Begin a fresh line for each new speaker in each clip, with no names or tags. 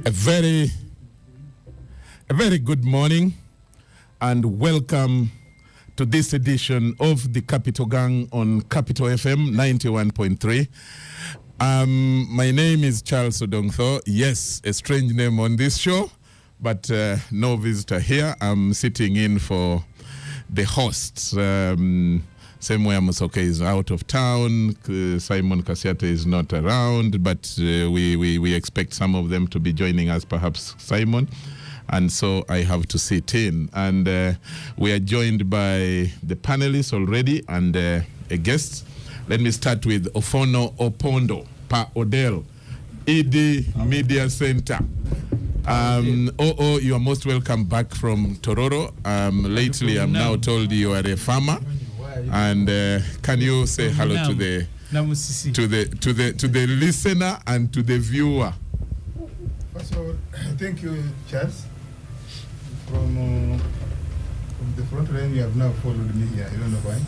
A very good morning and welcome to this edition of the Capital Gang on Capital FM 91.3. My name is Charles Odongtho. Yes, a strange name on this show, but no visitor here. I'm sitting in for the hosts. Samuel Musoke is out of town. Simon Kasiate is not around, but we expect some of them to be joining us, perhaps Simon. And so I have to sit in. And we are joined by the panelists already and a guest. Let me start with Ofono Opondo, Pa Odell, ED Media Center. You are most welcome back from Tororo. Lately, I'm now told you are a farmer. And can you say hello to the listener and to the viewer?
First of all, thank you, Charles. From the front line, you have now followed me here. I don't know why.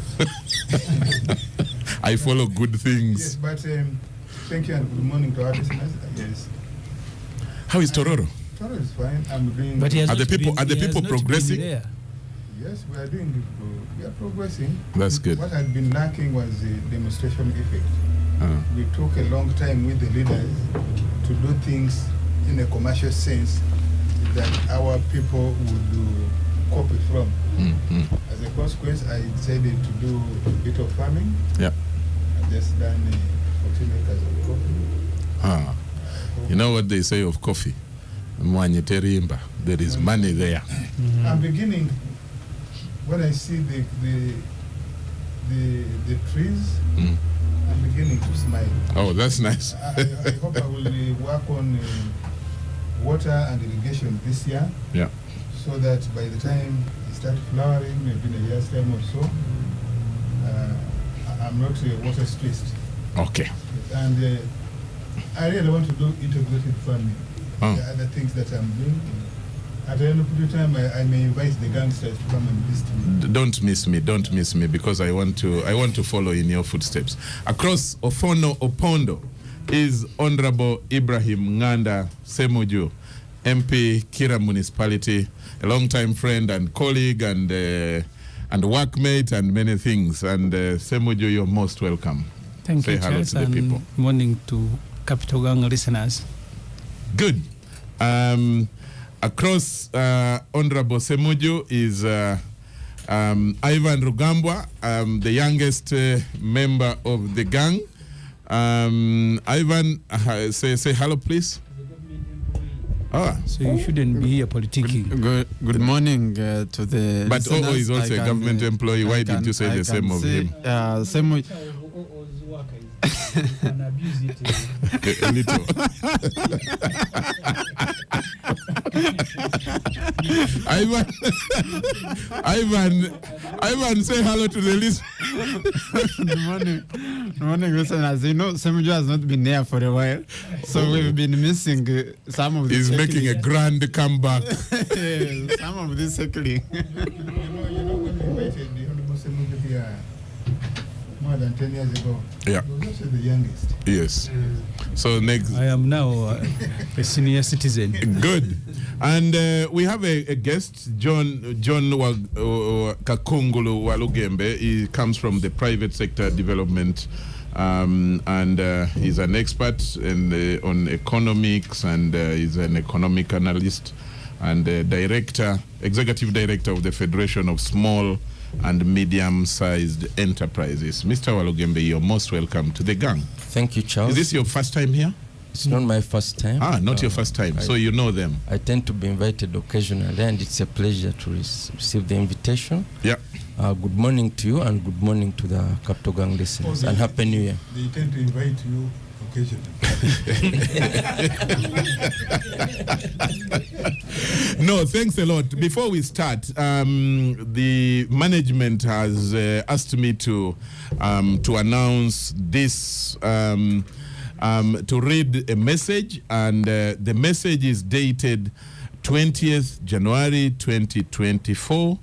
I follow good things.
Yes, but thank you and good morning to our listeners. Yes.
How is Tororo?
Tororo is fine. I'm doing.
But are the people progressing?
Yes, we are doing. We are progressing.
That's good.
What had been lacking was the demonstration effect. We took a long time with the leaders to do things in a commercial sense that our people would copy from. As a consequence, I decided to do a bit of farming.
Yeah.
I just done 14 acres of coffee.
You know what they say of coffee? There is money there.
I'm beginning. When I see the trees, I'm beginning to smile.
Oh, that's nice.
I hope I will work on water and irrigation this year.
Yeah.
So that by the time it starts flowering, maybe in a year's time or so, I'm not water stressed.
Okay.
And I really want to do integrated farming. The other things that I'm doing. At the end of the time, I may invite the gangsters to come and visit me.
Don't miss me, because I want to follow in your footsteps. Across Ofono Opondo is Honorable Ibrahim Nganda Semuju, MP Kira Municipality, a long-time friend and colleague and workmate and many things. And Semuju, you're most welcome.
Thank you,
hello
Charles,
to the people.
Morning to Capital Gang listeners.
Good. Across Honorable Semuju is Ivan Rugambwa, the youngest member of the gang. Ivan, say hello, please.
So you shouldn't be a politicking.
Good morning to the
But Ogo is also a government employee. Why didn't you say the same of him?
Same.
A little. Ivan, say hello to the list.
Good morning, listeners. You know, Semuju has not been there for a while, so we've been missing some of the.
He's making a grand comeback.
Some of this circling.
You know, when we invited the Honorable Semuju here more than 10 years ago,
Yeah.
he was also the youngest.
Yes. So next.
I am now a senior citizen.
Good. And we have a guest, John Kakungulu Walugembe. He comes from the private sector development, and he's an expert on economics, and he's an economic analyst and executive director of the Federation of Small and Medium-Sized Enterprises. Mr. Walugembe, you're most welcome to the gang.
Thank you, Charles.
Is this your first time here?
It's not my first time.
Not your first time, so you know them.
I tend to be invited occasionally, and it's a pleasure to receive the invitation.
Yeah.
Good morning to you, and good morning to the Capital Gang listeners, and Happy New Year.
They tend to invite you occasionally.
No, thanks a lot. Before we start, the management has asked me to announce this, to read a message, and the message is dated 20th January 2024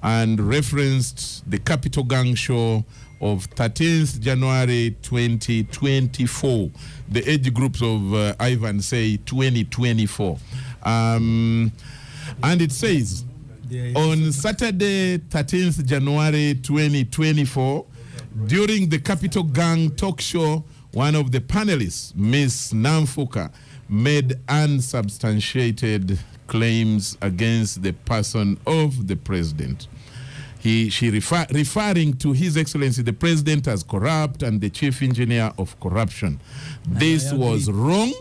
and referenced the Capital Gang show of 13th January 2024. The age groups of Ivan say 2024. And it says, on Saturday, 13th January 2024, during the Capital Gang talk show, one of the panelists, Ms. Namfuka, made unsubstantiated claims against the person of the president. Referring to His Excellency the President as corrupt and the chief engineer of corruption. This was wrong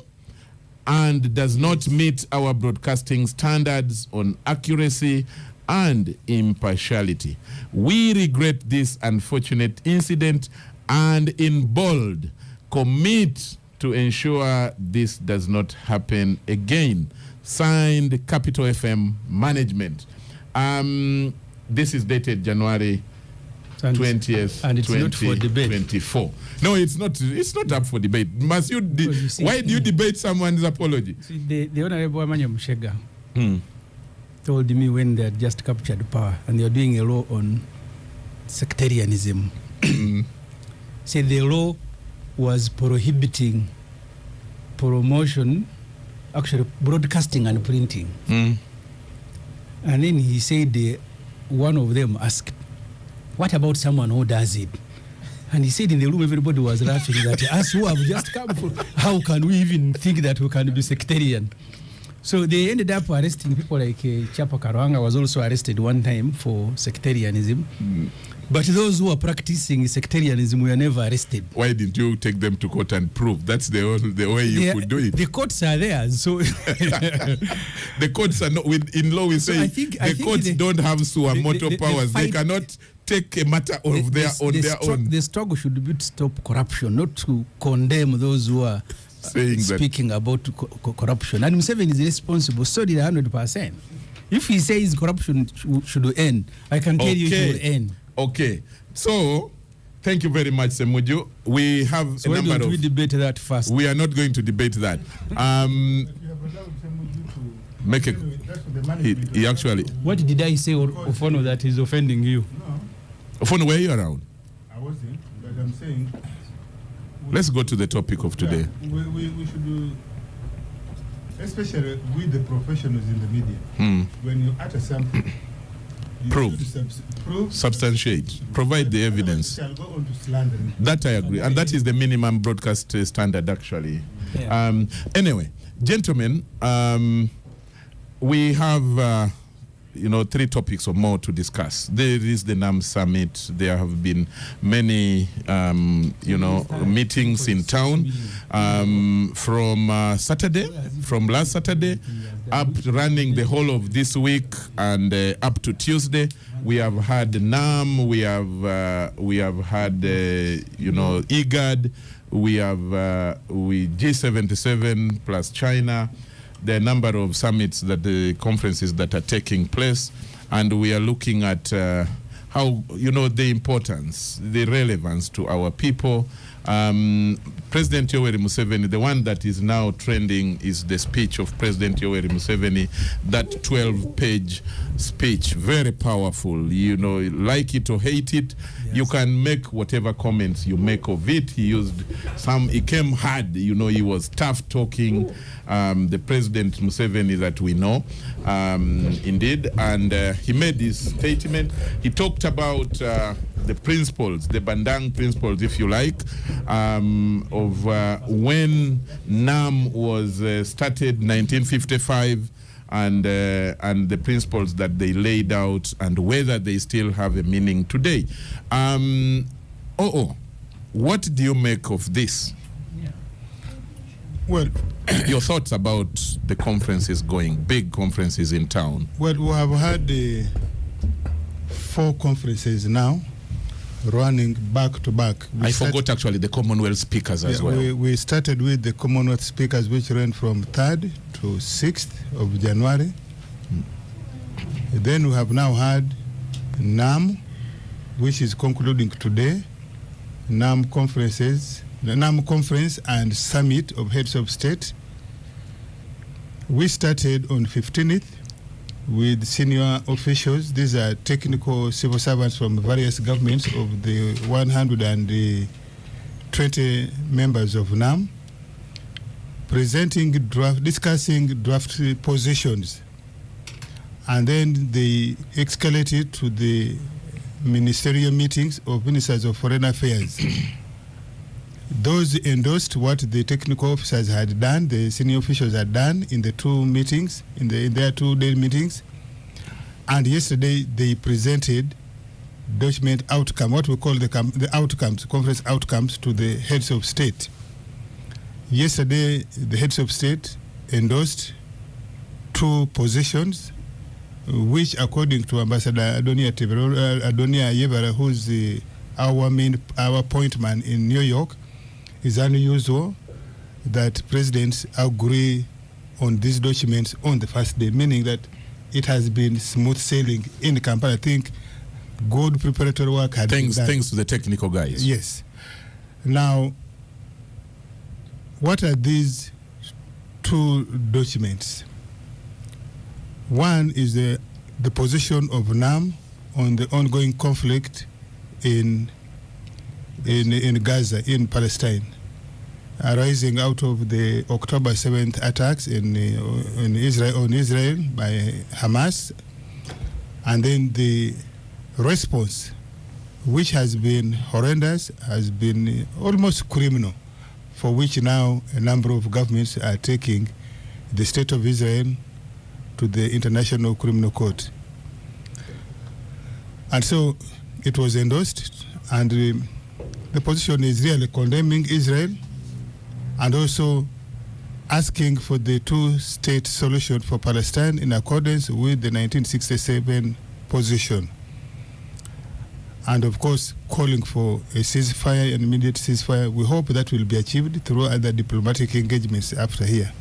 and does not meet our broadcasting standards on accuracy and impartiality. We regret this unfortunate incident and in bold commit to ensure this does not happen again. Signed, Capital FM Management. This is dated January 20th,
and it's not for debate.
2024. No, it's not. It's not up for debate. Must you? Why do you debate someone's apology?
See, the Honorable Amanya Mushega told me when they had just captured power and they are doing a law on sectarianism. Said the law was prohibiting promotion, actually broadcasting and printing. And then he said, one of them asked, what about someone who does it? And he said in the room everybody was laughing that us who have just come from, how can we even think that we can be sectarian? So they ended up arresting people like Chapa Karwanga was also arrested one time for sectarianism. But those who are practicing sectarianism were never arrested.
Why didn't you take them to court and prove? That's the way you could do it.
The courts are there, so
the courts are not. In law, we say the courts don't have suamoto powers. They cannot take a matter of their own.
The struggle should be to stop corruption, not to condemn those who are speaking about corruption. And Museveni is responsible, so did 100%. If he says corruption should end, I can tell you it will end.
Okay, so thank you very much, Semuju. We have a number of.
We debate that first.
We are not going to debate that. Make a. He actually.
What did I say, Ofono, that is offending you?
No.
Ofono, were you around?
I wasn't, but I'm saying.
Let's go to the topic of today.
We should do, especially with the professionals in the media. When you utter something.
Prove, substantiate, provide the evidence.
Shall go on to slandering.
That I agree, and that is the minimum broadcast standard, actually. Yeah. Anyway, gentlemen, we have 3 topics or more to discuss. There is the NAM summit. There have been many, meetings in town from last Saturday, up running the whole of this week and up to Tuesday. We have had NAM. We have had IGAD. We have G77 plus China. There are a number of summits, the conferences that are taking place, and we are looking at how, the importance, the relevance to our people. President Yoweri Museveni, the one that is now trending is the speech of President Yoweri Museveni, that 12-page speech, very powerful. Like it or hate it, yes. You can make whatever comments you make of it. He came hard, he was tough talking, the President Museveni that we know, indeed, and he made this statement. He talked about the principles, the Bandang principles, if you like, of when NAM was started, 1955, and the principles that they laid out, and whether they still have a meaning today. What do you make of this?
Yeah. Well,
your thoughts about the conferences going, big conferences in town?
Well, we have had 4 conferences now, running back to back.
I forgot actually the Commonwealth speakers as well.
We started with the Commonwealth speakers, which ran from 3rd to 6th of January. Then we have now had NAM, which is concluding today. NAM conferences, the NAM conference and summit of heads of state. We started on 15th with senior officials. These are technical civil servants from various governments of the 120 members of NAM, discussing draft positions. And then they escalated to the ministerial meetings of ministers of foreign affairs. Those endorsed what the technical officers had done, the senior officials had done in the two meetings, in their 2-day meetings. And yesterday they presented document outcome, what we call the outcomes, conference outcomes, to the heads of state. Yesterday, the heads of state endorsed 2 positions, which, according to Ambassador Adonia Yebara, who's our point man in New York, is unusual that presidents agree on these documents on the first day, meaning that it has been smooth sailing in Kampala. I think good preparatory work had been done.
Thanks to the technical guys.
Yes. Now, what are these 2 documents? One is the position of NAM on the ongoing conflict in Gaza, in Palestine, arising out of the October 7th attacks on Israel by Hamas, and then the response, which has been horrendous, has been almost criminal, for which now a number of governments are taking the state of Israel to the International Criminal Court. And so it was endorsed, and the position is really condemning Israel and also asking for the 2-state solution for Palestine in accordance with the 1967 position. And of course, calling for a ceasefire, an immediate ceasefire. We hope that will be achieved through other diplomatic engagements after here.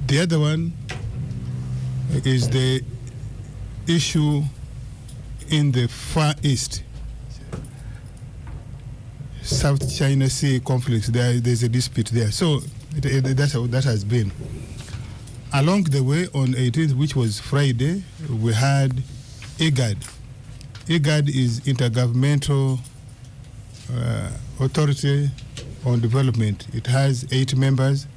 The other one is the issue in the Far East, South China Sea conflicts. There's a dispute there. So that's how that has been. Along the way, on 18th, which was Friday, we had IGAD. IGAD is Intergovernmental Authority on Development. It has 8 members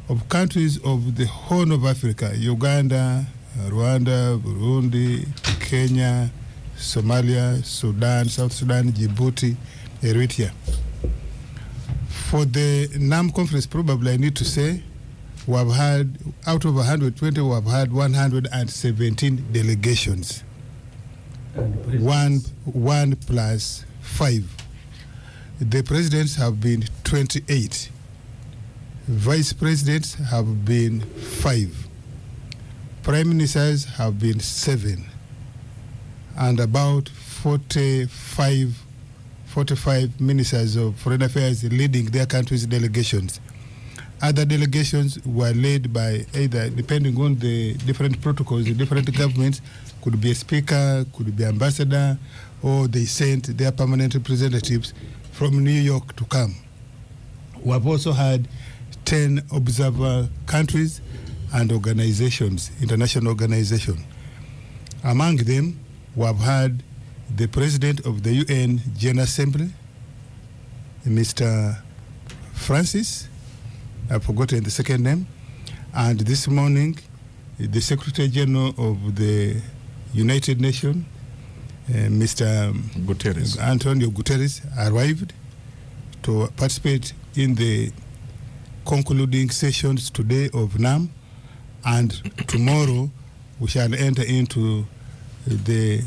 of countries of the Horn of Africa: Uganda, Rwanda, Burundi, Kenya, Somalia, Sudan, South Sudan, Djibouti, Eritrea. For the NAM conference, probably I need to say, we have had, out of 120, we have had 117 delegations. One plus 5. The presidents have been 28. Vice presidents have been 5. Prime ministers have been 7. And about 45 ministers of foreign affairs leading their countries' delegations. Other delegations were led by either, depending on the different protocols, the different governments, could be a speaker, could be ambassador, or they sent their permanent representatives from New York to come. We have also had 10 observer countries and organizations, international organizations. Among them, we have had the President of the UN General Assembly, Mr. Francis, I've forgotten the second name, and this morning, the Secretary General of the United Nations, Mr.
Guterres.
Antonio Guterres, arrived to participate in the concluding sessions today of NAM, and tomorrow we shall enter into the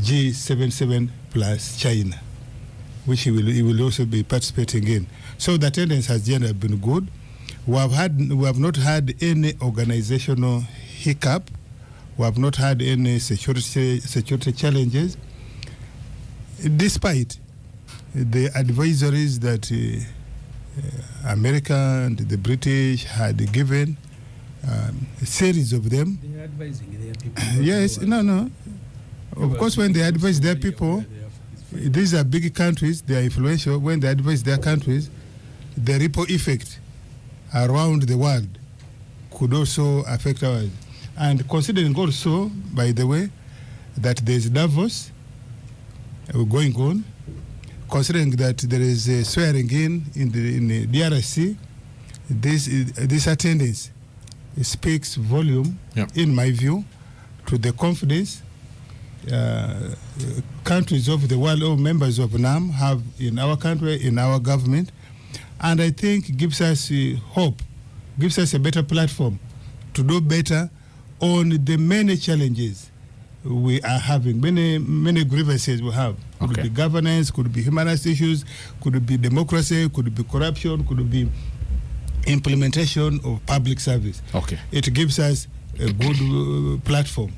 G77 plus China, which he will also be participating in. So the attendance has generally been good. We have not had any organizational hiccup. We have not had any security challenges, despite the advisories that America and the British had given, a series of them.
They are advising their people.
Yes, no. Of course, when they advise their people, these are big countries, they are influential. When they advise their countries, the ripple effect around the world could also affect ours. And considering also, by the way, that there's Davos going on, considering that there is a swearing in the DRC, this attendance speaks volume, in my view, to the confidence countries of the world or members of NAM have in our country, in our government, and I think gives us hope, gives us a better platform to do better on the many challenges we are having, many grievances we have. Could be governance, could be human rights issues, could be democracy, could be corruption, could be implementation of public service. It gives us a good platform.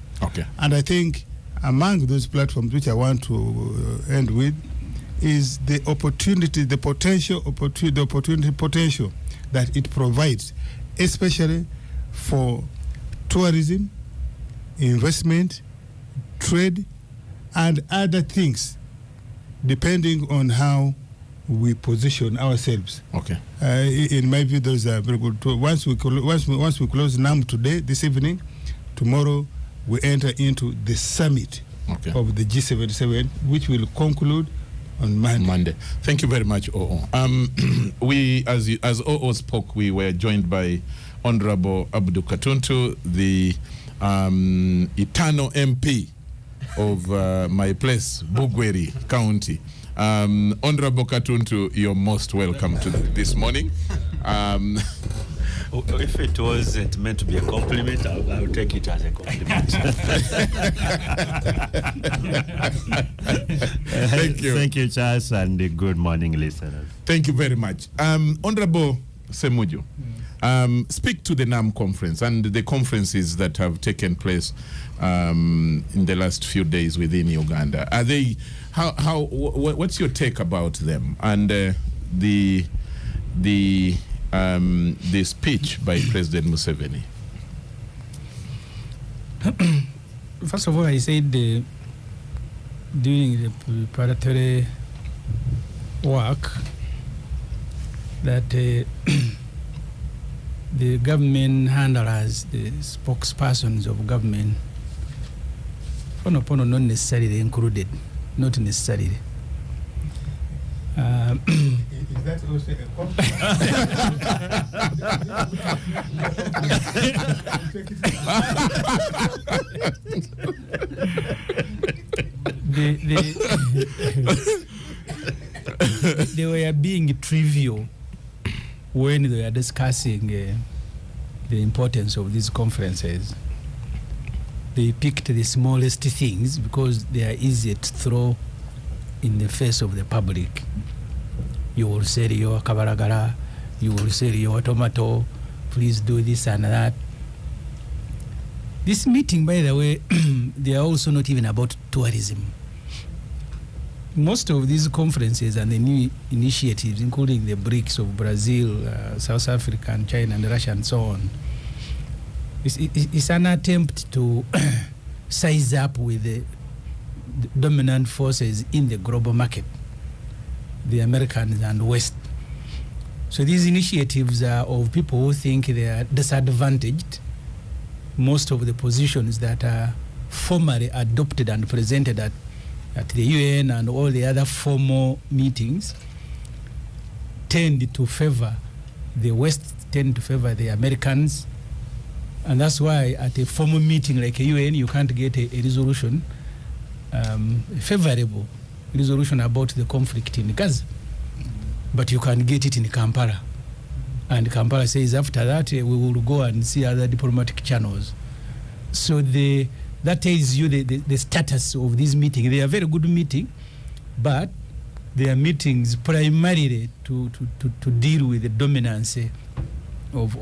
And I think among those platforms which I want to end with is the opportunity, the potential that it provides, especially for tourism, investment, trade, and other things, depending on how we position ourselves. In my view, those are very good. Once we close NAM today, this evening, tomorrow we enter into the summit of the G77, which will conclude on Monday.
Thank you very much, Oo. We, as Oo spoke, we were joined by Honorable Abdul Katuntu, the eternal MP of my place, Bugweri County. Honorable Katuntu, you're most welcome to this morning.
If it wasn't meant to be a compliment, I'll take it as a compliment.
Thank you.
Thank you, Charles, and good morning, listeners.
Thank you very much. Honorable Ssemujju, speak to the NAM conference and the conferences that have taken place in the last few days within Uganda. Are they, what's your take about them and the speech by President Museveni?
First of all, I said during the preparatory work that the government handlers, the spokespersons of government, not necessarily included, not necessarily.
Is that also a compliment?
They were being trivial when they were discussing the importance of these conferences. They picked the smallest things because they are easy to throw in the face of the public. You will sell your kabaragara, you will sell your tomato, please do this and that. This meeting, by the way, they are also not even about tourism. Most of these conferences and the new initiatives, including the BRICS of Brazil, South Africa, and China, and Russia, and so on, it's an attempt to size up with the dominant forces in the global market, the Americans and West. So these initiatives are of people who think they are disadvantaged. Most of the positions that are formally adopted and presented at the UN and all the other formal meetings tend to favor the West, tend to favor the Americans. And that's why at a formal meeting like a UN, you can't get a resolution, favorable resolution about the conflict in Gaza. But you can get it in Kampala. And Kampala says after that, we will go and see other diplomatic channels. So that tells you the status of this meeting. They are very good meeting, but they are meetings primarily to deal with the dominance of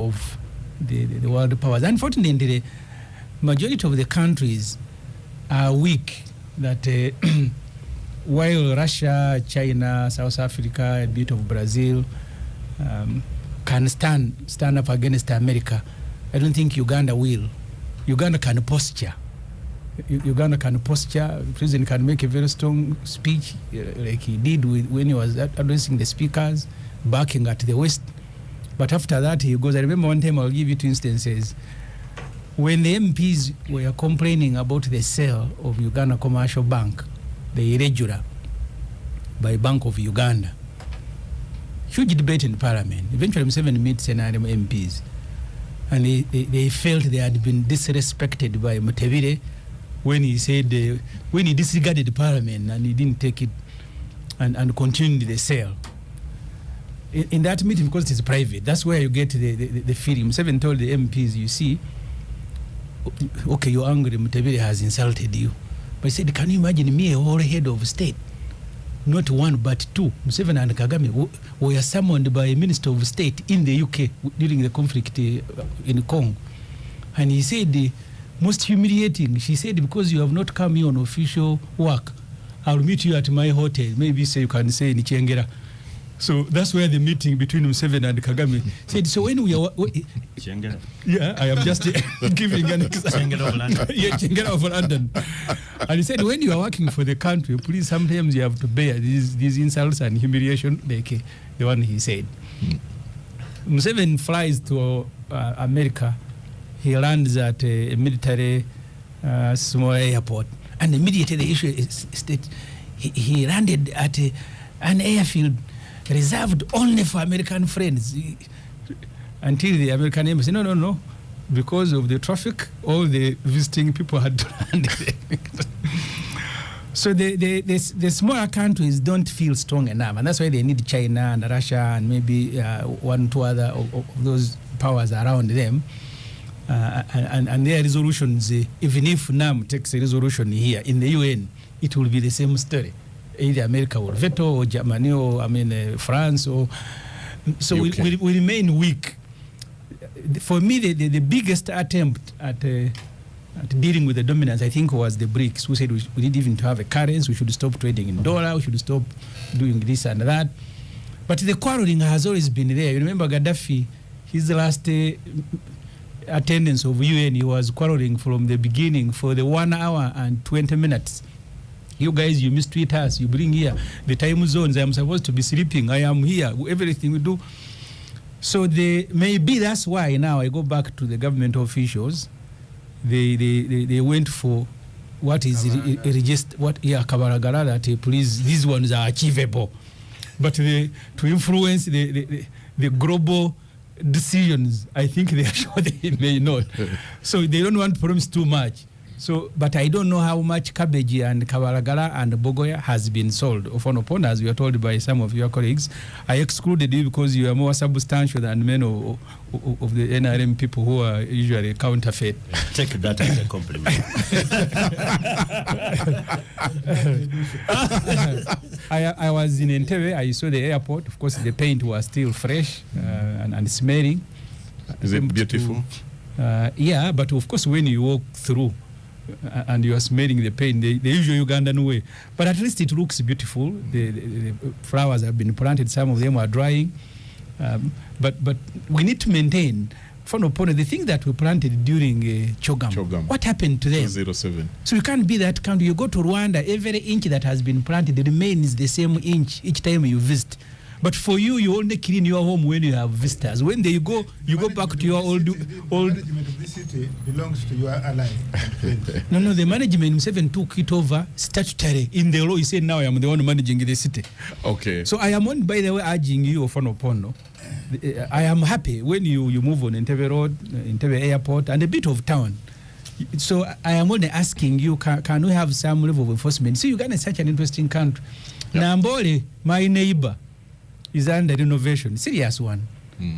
the world powers. Unfortunately, the majority of the countries are weak. That while Russia, China, South Africa, a bit of Brazil can stand up against America, I don't think Uganda will. Uganda can posture. Uganda can posture. The president can make a very strong speech, like he did when he was addressing the speakers, barking at the West. But after that, he goes. I remember one time, I'll give you two instances. when the MPs were complaining about the sale of Uganda Commercial Bank, the irregular, by Bank of Uganda, huge debate in Parliament. Eventually, Museveni meets NRM MPs, and they felt they had been disrespected by Mutevire when he said, when he disregarded Parliament and he didn't take it and continued the sale. In that meeting, because it is private, that's where you get the feeling. Museveni told the MPs, you see, okay, you're angry, Mutevire has insulted you. But he said, can you imagine me, a whole head of state, not one but two, Museveni and Kagame, were summoned by a minister of state in the UK during the conflict in Congo. And he said, most humiliating, she said, because you have not come here on official work, I'll meet you at my hotel. Maybe say you can say in Chengera. So that's where the meeting between Museveni and Kagame said. So when we are,
Chengera.
yeah, I am just giving an example.
Chengera of London.
Yeah, Chengera of London. And he said, when you are working for the country, please sometimes you have to bear these insults and humiliation, like the one he said. Museveni flies to America. He lands at a military small airport, and immediately the issue is that he landed at an airfield reserved only for American friends, until the American embassy said, no, because of the traffic, all the visiting people had to land there. So the smaller countries don't feel strong enough, and that's why they need China and Russia and maybe one or two other of those powers around them. And their resolutions, even if NAM takes a resolution here in the UN, it will be the same story. Either America will veto, or Germany, or France, or so we remain weak. For me, the biggest attempt at dealing with the dominance, I think, was the BRICS, who said we need even to have a currency, we should stop trading in dollar, we should stop doing this and that. But the quarreling has always been there. You remember Gaddafi, his last attendance of UN, he was quarreling from the beginning for the 1 hour and 20 minutes. You guys, you mistreat us, you bring here the time zones, I'm supposed to be sleeping, I am here, everything we do. So maybe that's why now I go back to the government officials. They went for what is Kabaragara, that please, these ones are achievable. But to influence the global decisions, I think they are sure they may not. So they don't want to promise too much. So, but I don't know how much cabbage and Kabaragara and Bogoya has been sold. Upon, as we are told by some of your colleagues, I excluded you because you are more substantial than many of the NRM people who are usually counterfeit.
Take that as a compliment.
I was in Entebbe. I saw the airport. Of course, the paint was still fresh and smelling.
Is it beautiful?
Yeah, but of course, when you walk through and you are smelling the paint, the usual Ugandan way. But at least it looks beautiful. The flowers have been planted. Some of them are drying. But we need to maintain. The thing that we planted during Chogam, what happened to them?
07.
So you can't be that country. You go to Rwanda, every inch that has been planted remains the same inch each time you visit. But for you, you only clean your home when you have visitors. When you go back to your old.
The management of the city belongs to your ally.
No, the management Museveni took it over statutory in the law. He said, now I am the one managing the city.
Okay.
So I am on, by the way, urging you, Ofonopono. I am happy when you move on Entebbe Road, Entebbe Airport, and a bit of town. So I am only asking you, can we have some level of enforcement? See, Uganda is such an interesting country. Yep. Nambole, my neighbor, is under renovation, serious one.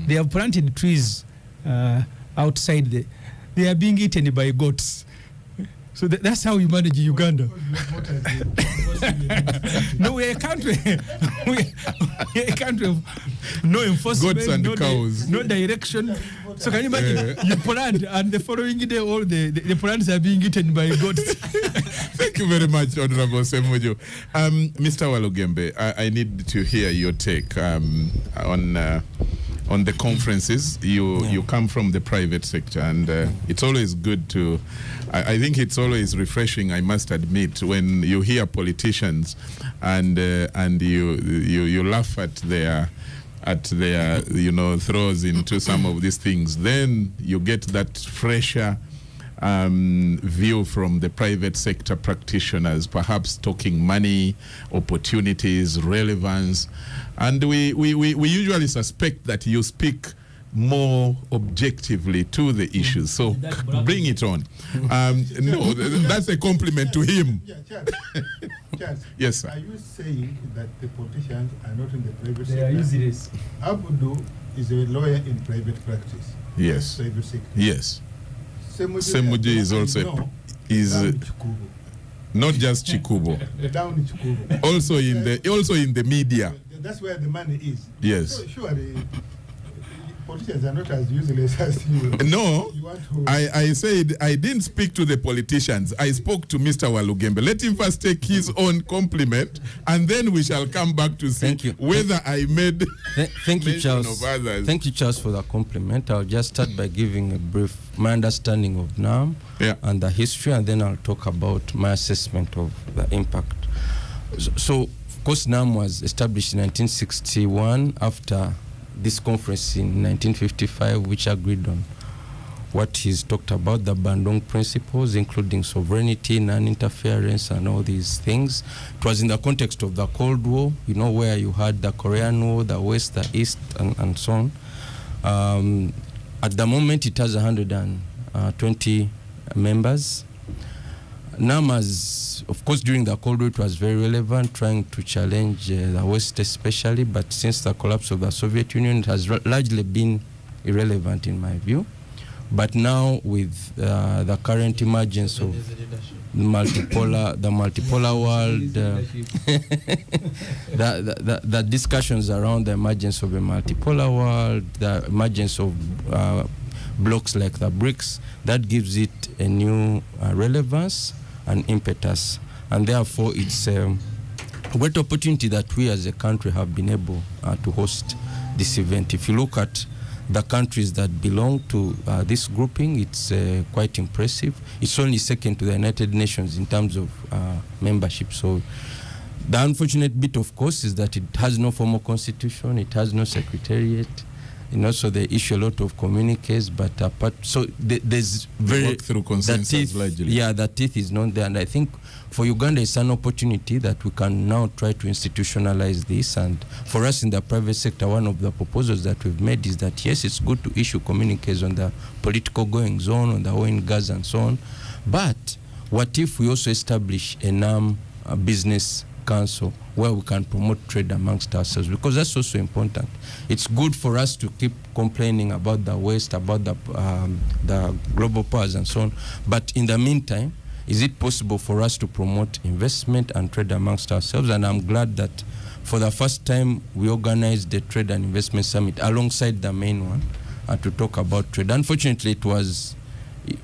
They have planted trees outside. They are being eaten by goats. So that's how you manage Uganda. No, we're a country. We're a country of no enforcement,
goats and cows,
no direction. So can you imagine? You plant, and the following day, all the plants are being eaten by goats.
Thank you very much, Honorable Semuju. Mr. Walugembe, I need to hear your take on the conferences. You come from the private sector, and it's always good to. I think it's always refreshing, I must admit, when you hear politicians and you laugh at their throws into some of these things. Then you get that fresher view from the private sector practitioners, perhaps talking money, opportunities, relevance. And we usually suspect that you speak more objectively to the issues. So bring it on. No, that's a compliment to him.
Yeah, Charles,
Yes, sir.
are you saying that the politicians are not in the private
They
sector?
are useless.
Abudu is a lawyer in private practice.
Yes.
Private sector.
Yes.
Semuji
is also not just Chikubo,
down in Chikubo.
also in the media.
That's where the money is.
Yes.
So surely politicians are not as useless as you.
No,
You want to
I said I didn't speak to the politicians. I spoke to Mr. Walugembe. Let him first take his own compliment, and then we shall come back to see
Thank you.
whether I made
Thank you,
mention
Charles.
of others.
Thank you, Charles, for the compliment. I'll just start by giving a brief my understanding of NAM
Yeah.
and the history, and then I'll talk about my assessment of the impact. So, of course, NAM was established in 1961 after this conference in 1955, which agreed on what he's talked about, the Bandung principles, including sovereignty, non-interference, and all these things. It was in the context of the Cold War, you know, where you had the Korean War, the West, the East, and so on. At the moment, it has 120 members. NAM has, of course, during the Cold War, it was very relevant, trying to challenge the West especially, but since the collapse of the Soviet Union, it has largely been irrelevant in my view. But now, with the current emergence of the multipolar world, the discussions around the emergence of a multipolar world, the emergence of blocks like the BRICS, that gives it a new relevance and impetus. And therefore, it's a great opportunity that we as a country have been able to host this event. If you look at the countries that belong to this grouping, it's quite impressive. It's only second to the United Nations in terms of membership. So the unfortunate bit, of course, is that it has no formal constitution, it has no secretariat, and also they issue a lot of communiques, but apart, so there's very
work through consensus largely.
Yeah, the teeth is not there, and I think for Uganda it's an opportunity that we can now try to institutionalize this. And for us in the private sector, one of the proposals that we've made is that yes, it's good to issue communiques on the political goings on the oil and gas and so on, but what if we also establish a NAM business council where we can promote trade amongst ourselves, because that's also important. It's good for us to keep complaining about the West, about the global powers and so on, but in the meantime, is it possible for us to promote investment and trade amongst ourselves? And I'm glad that for the first time we organized the Trade and Investment Summit alongside the main one to talk about trade. Unfortunately, it was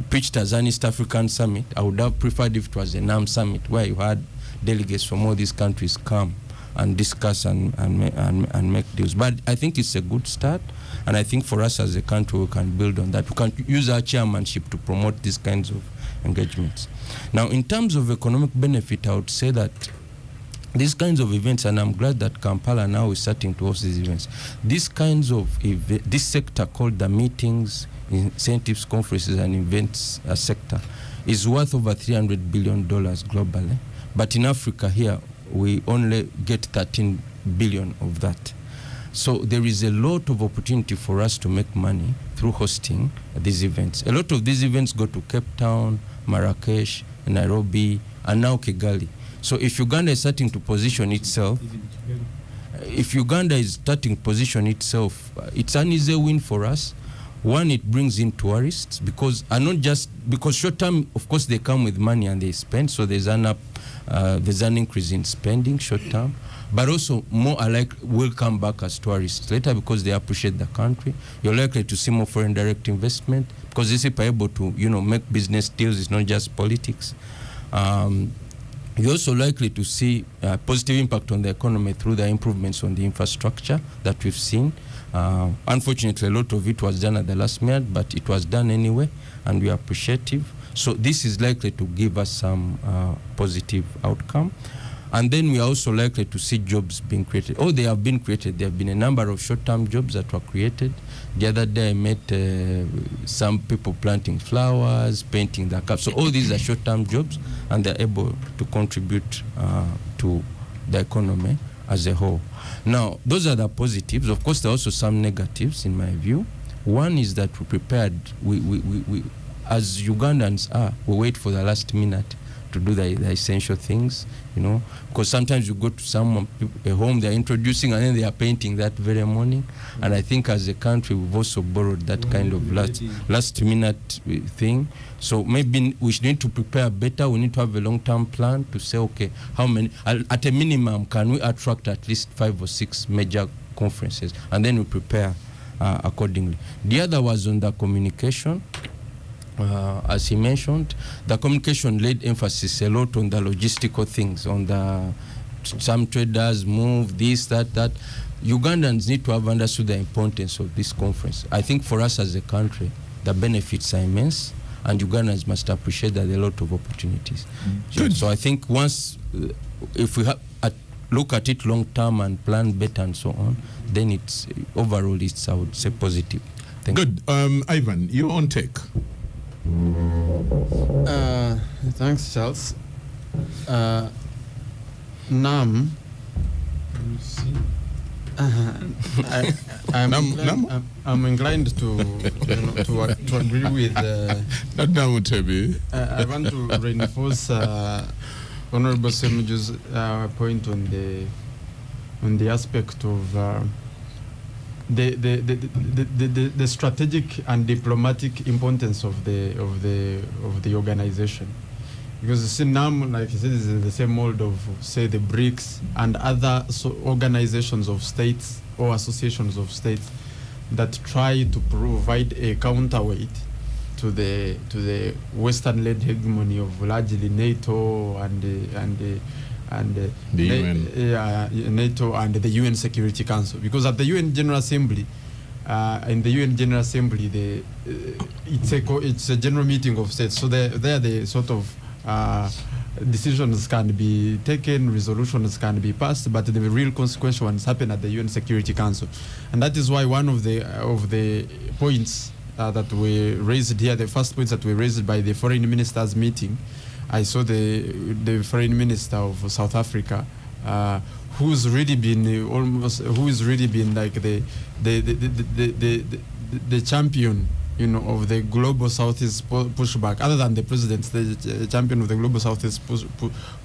pitched as an East African summit. I would have preferred if it was a NAM summit where you had delegates from all these countries come and discuss and make deals. But I think it's a good start, and I think for us as a country we can build on that. We can use our chairmanship to promote these kinds of engagements. Now, in terms of economic benefit, I would say that these kinds of events, and I'm glad that Kampala now is starting to host these events, these kinds of this sector called the meetings, incentives, conferences, and events sector is worth over $300 billion globally. But in Africa here, we only get 13 billion of that. So there is a lot of opportunity for us to make money through hosting these events. A lot of these events go to Cape Town, Marrakesh, Nairobi, and now Kigali. So if Uganda is starting to position itself, it's an easy win for us. One, it brings in tourists because, and not just because short term, of course, they come with money and they spend, so there's an increase in spending short term, but also more will come back as tourists later because they appreciate the country. You're likely to see more foreign direct investment because these people are able to, make business deals. It's not just politics. You're also likely to see positive impact on the economy through the improvements on the infrastructure that we've seen. Unfortunately, a lot of it was done at the last minute, but it was done anyway, and we are appreciative. So this is likely to give us some positive outcome. And then we are also likely to see jobs being created. Oh, they have been created. There have been a number of short-term jobs that were created. The other day I met some people planting flowers, painting their cups. So all these are short-term jobs, and they're able to contribute to the economy as a whole. Now, those are the positives. Of course, there are also some negatives in my view. One is that we prepared, we as Ugandans we wait for the last minute to do the essential things, you know, because sometimes you go to a home, they're introducing and then they are painting that very morning. And I think as a country, we've also borrowed that kind of last minute thing. So maybe we should need to prepare better. We need to have a long-term plan to say, okay, how many, at a minimum, can we attract at least 5 or 6 major conferences? And then we prepare accordingly. The other was on the communication. As he mentioned, the communication laid emphasis a lot on the logistical things, on the some traders move, this, that. Ugandans need to have understood the importance of this conference. I think for us as a country, the benefits are immense, and Ugandans must appreciate that there are a lot of opportunities. So I think once, if we look at it long term and plan better and so on, then it's overall, it's, I would say, positive.
Good. Ivan, your own take.
Thanks, Charles. NAM. I'm inclined to agree with.
Not NAM, Tebi.
I want to reinforce Honorable Semuju's point on the aspect of the strategic and diplomatic importance of the organization, because you see NAM, like you said, is in the same mold of, say, the BRICS and other organizations of states or associations of states that try to provide a counterweight to the Western-led hegemony of largely NATO and the UN. NATO and the UN Security Council, because at the UN General Assembly, in the UN General Assembly, it's a general meeting of states. So there the sort of decisions can be taken, resolutions can be passed, but the real consequential ones happen at the UN Security Council, and that is why one of the points that we raised here, the first points that were raised by the foreign ministers meeting. I saw the foreign minister of South Africa, who's really been like the champion, you know, of the global Southeast pushback. Other than the president, the champion of the global Southeast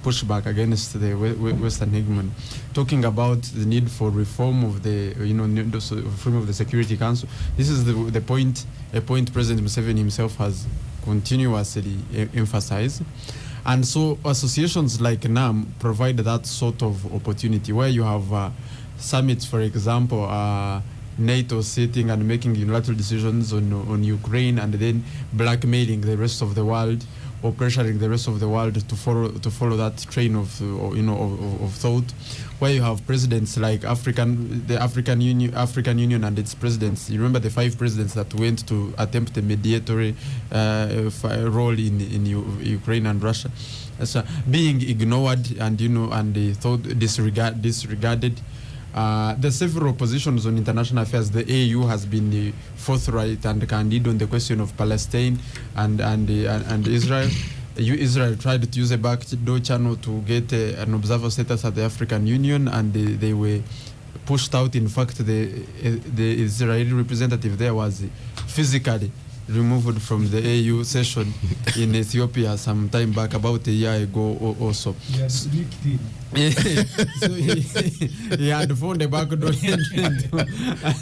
pushback against the Western hegemony, talking about the need for reform of the reform of the Security Council. This is a point President Museveni himself has continuously emphasized. And so associations like NAM provide that sort of opportunity where you have summits, for example, NATO sitting and making unilateral decisions on Ukraine, and then blackmailing the rest of the world or pressuring the rest of the world to follow that train of thought, where you have presidents like the African Union and its presidents. You remember the 5 presidents that went to attempt a mediatory role in Ukraine and Russia, so being ignored and thought disregarded. The several positions on international affairs. The AU has been forthright and candid on the question of Palestine and Israel. Israel tried to use a backdoor channel to get an observer status at the African Union, and they were pushed out. In fact, the Israeli representative there was physically removed from the AU session in Ethiopia some time back, about a year ago or so.
Yes,
so he had found a backdoor entrance.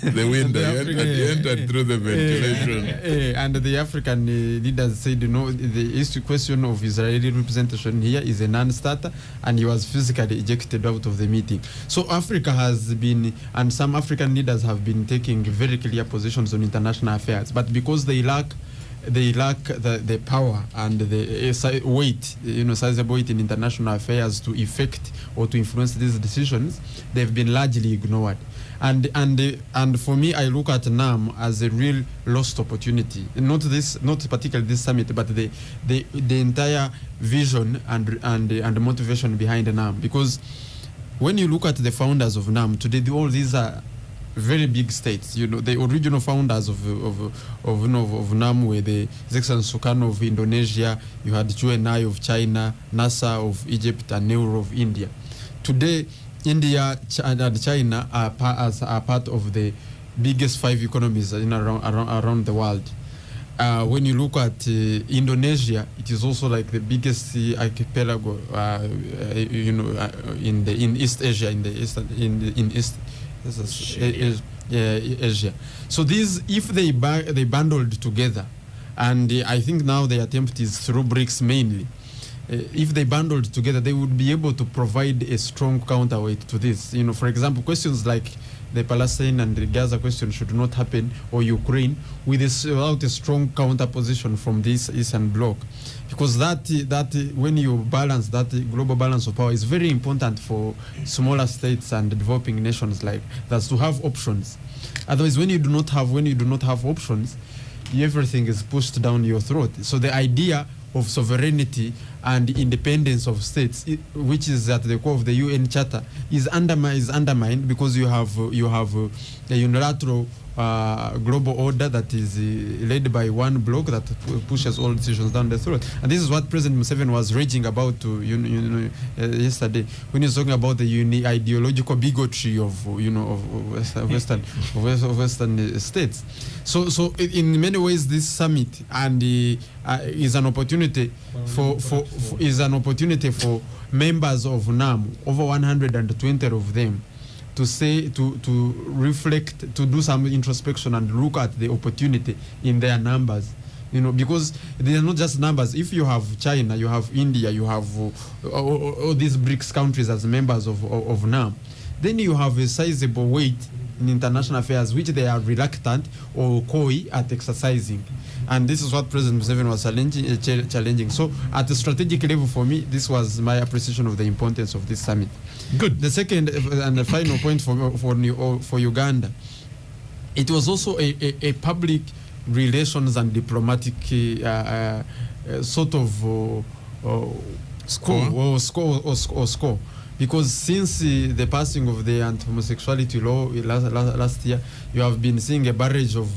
The window, he entered through the ventilation.
And the African leaders said, the issue question of Israeli representation here is a non-starter, and he was physically ejected out of the meeting. So Africa has been, and some African leaders have been taking very clear positions on international affairs, but because they lack they lack the power and the weight, sizable weight in international affairs to effect or to influence these decisions. They've been largely ignored. And for me, I look at NAM as a real lost opportunity. Not particularly this summit, but the entire vision and motivation behind NAM. Because when you look at the founders of NAM today, all these are very big states. The original founders of NAM were the His Excellency Sukarno of Indonesia. You had Zhou Enlai of China, Nasser of Egypt, and Nehru of India. Today, India and China are part of the biggest 5 economies around the world. When you look at Indonesia, it is also like the biggest archipelago, in East Asia, in East Asia. So these, if they bundled together, and I think now the attempt is through BRICS mainly. If they bundled together, they would be able to provide a strong counterweight to this. For example, questions like the Palestine and the Gaza question should not happen, or Ukraine, without a strong counterposition from this Eastern Bloc. Because that when you balance that global balance of power is very important for smaller states and developing nations like that to have options. Otherwise, when you do not have options, everything is pushed down your throat. So the idea of sovereignty and independence of states, which is at the core of the UN Charter, is undermined because you have a unilateral global order that is led by one bloc that pushes all decisions down the throat. And this is what President Museveni was raging about yesterday when he was talking about the ideological bigotry of Western states. So in many ways, this summit is an opportunity for members of NAM, over 120 of them, to reflect, to do some introspection and look at the opportunity in their numbers. Because they are not just numbers. If you have China, you have India, you have all these BRICS countries as members of NAM, then you have a sizable weight in international affairs which they are reluctant or coy at exercising. And this is what President Museveni was challenging. So at the strategic level, for me, this was my appreciation of the importance of this summit.
Good.
The second and the final point for Uganda, it was also a public relations and diplomatic sort of score. Because since the passing of the anti-homosexuality law last year, you have been seeing a barrage of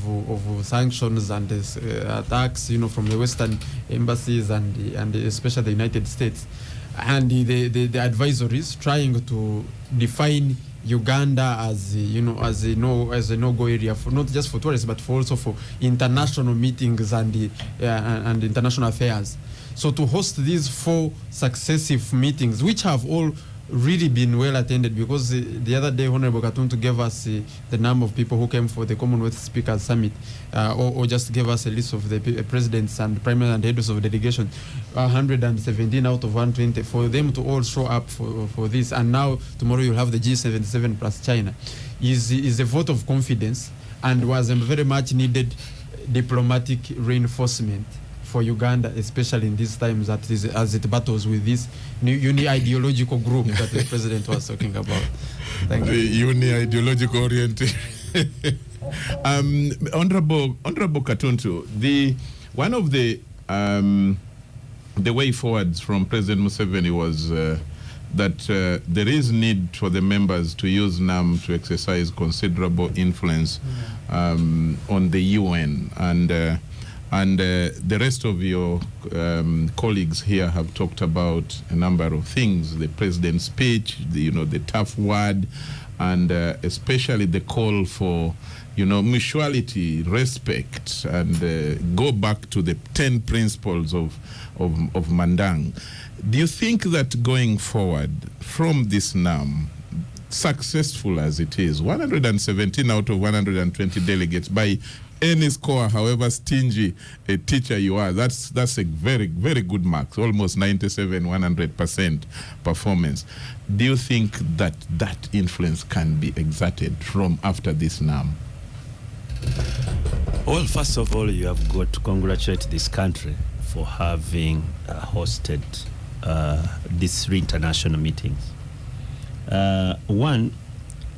sanctions and attacks, from the Western embassies and especially the United States, and the advisories trying to define Uganda as a no-go area for not just for tourists but also for international meetings and international affairs. So to host these 4 successive meetings, which have all really been well attended, because the other day Honorable Katuntu gave us the number of people who came for the Commonwealth Speakers Summit, or just gave us a list of the presidents and prime ministers and heads of delegation, 117 out of 120, for them to all show up for this. And now tomorrow you'll have the G77 plus China, is a vote of confidence and was a very much needed diplomatic reinforcement for Uganda, especially in these times as it battles with this new uni-ideological group that the president was talking about. Thank you.
Uni-ideological oriented. Honorable Katuntu, one of the way forwards from President Museveni was that there is need for the members to use NAM to exercise considerable influence on the UN, and the rest of your colleagues here have talked about a number of things: the president's speech, the tough word, and especially the call for mutuality, respect, and go back to the 10 principles of Mandang. Do you think that going forward from this NAM, successful as it is, 117 out of 120 delegates, by any score, however stingy a teacher you are, that's a very, very good mark, almost 97-100% performance. Do you think that influence can be exerted from after this NAM?
Well, first of all, you have got to congratulate this country for having hosted these 3 international meetings. One,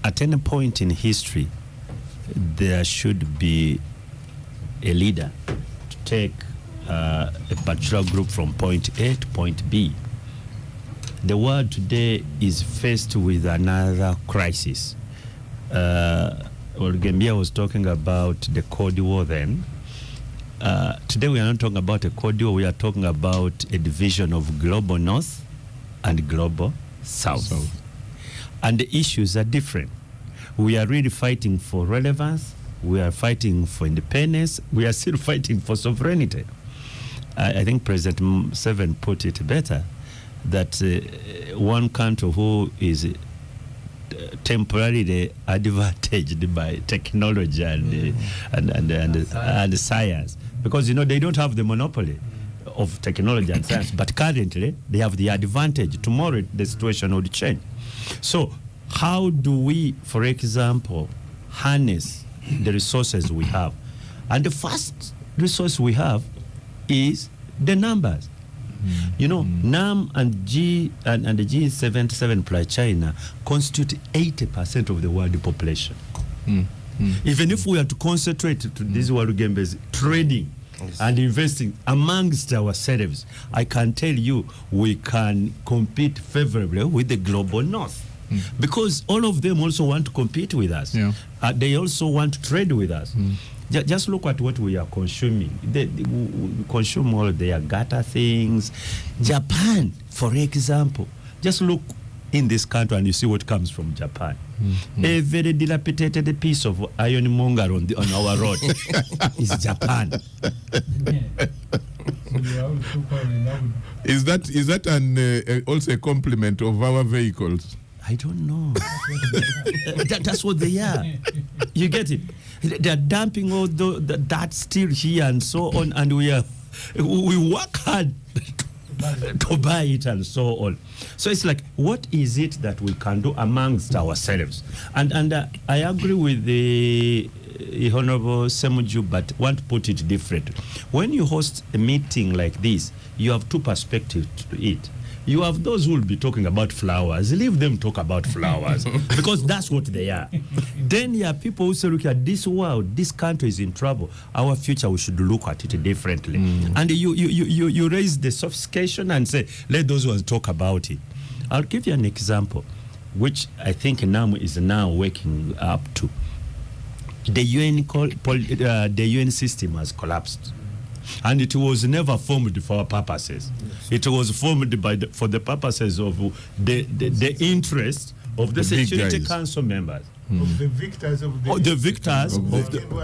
at any point in history, there should be a leader to take a particular group from point A to point B. The world today is faced with another crisis. Gambia was talking about the Cold War then. Today we are not talking about a Cold War, we are talking about a division of global North and global South. And the issues are different. We are really fighting for relevance, we are fighting for independence, we are still fighting for sovereignty. I think President Museveni put it better, that one country who is temporarily advantaged by technology and science, because they don't have the monopoly of technology and science, but currently they have the advantage. Tomorrow the situation would change. So how do we, for example, harness the resources we have? And the first resource we have is the numbers. NAM and the G77 plus China constitute 80% of the world population. Even if we are to concentrate to these world games trading and investing amongst ourselves, I can tell you we can compete favorably with the global North. Because all of them also want to compete with us. They also want to trade with us. Just look at what we are consuming. We consume all the agata things. Japan, for example, just look in this country and you see what comes from Japan. A very dilapidated piece of ironmonger on our road is Japan.
Is that also a compliment of our vehicles?
I don't know. That's what they are. You get it? They're dumping all that steel here and so on, and we work hard to buy it and so on. So it's like, what is it that we can do amongst ourselves? And I agree with the Honorable Semuju, but want to put it differently. When you host a meeting like this, you have 2 perspectives to it. You have those who will be talking about flowers. Leave them talk about flowers because that's what they are. Then there are people who say, look at this world, this country is in trouble. Our future, we should look at it differently. And you raise the sophistication and say, let those ones talk about it. I'll give you an example, which I think NAM is now waking up to. The UN system has collapsed. And it was never formed for our purposes. It was formed for the purposes of the interest of the Security Council members.
Of the victors of the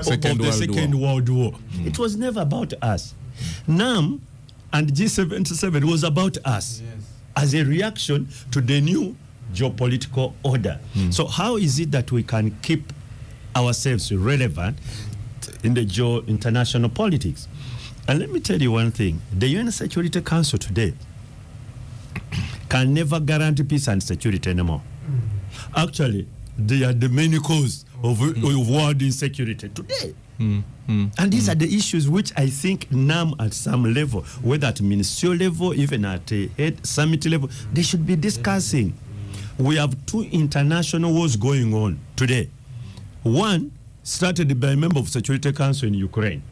Second World War.
It was never about us. NAM and G77 was about us as a reaction to the new geopolitical order. So how is it that we can keep ourselves relevant in the international politics? And let me tell you one thing. The UN Security Council today can never guarantee peace and security anymore. Actually, they are the main cause of world insecurity today. And these are the issues which I think NAM at some level, whether at ministerial level, even at a head summit level, they should be discussing. We have 2 international wars going on today. One started by a member of Security Council in Ukraine.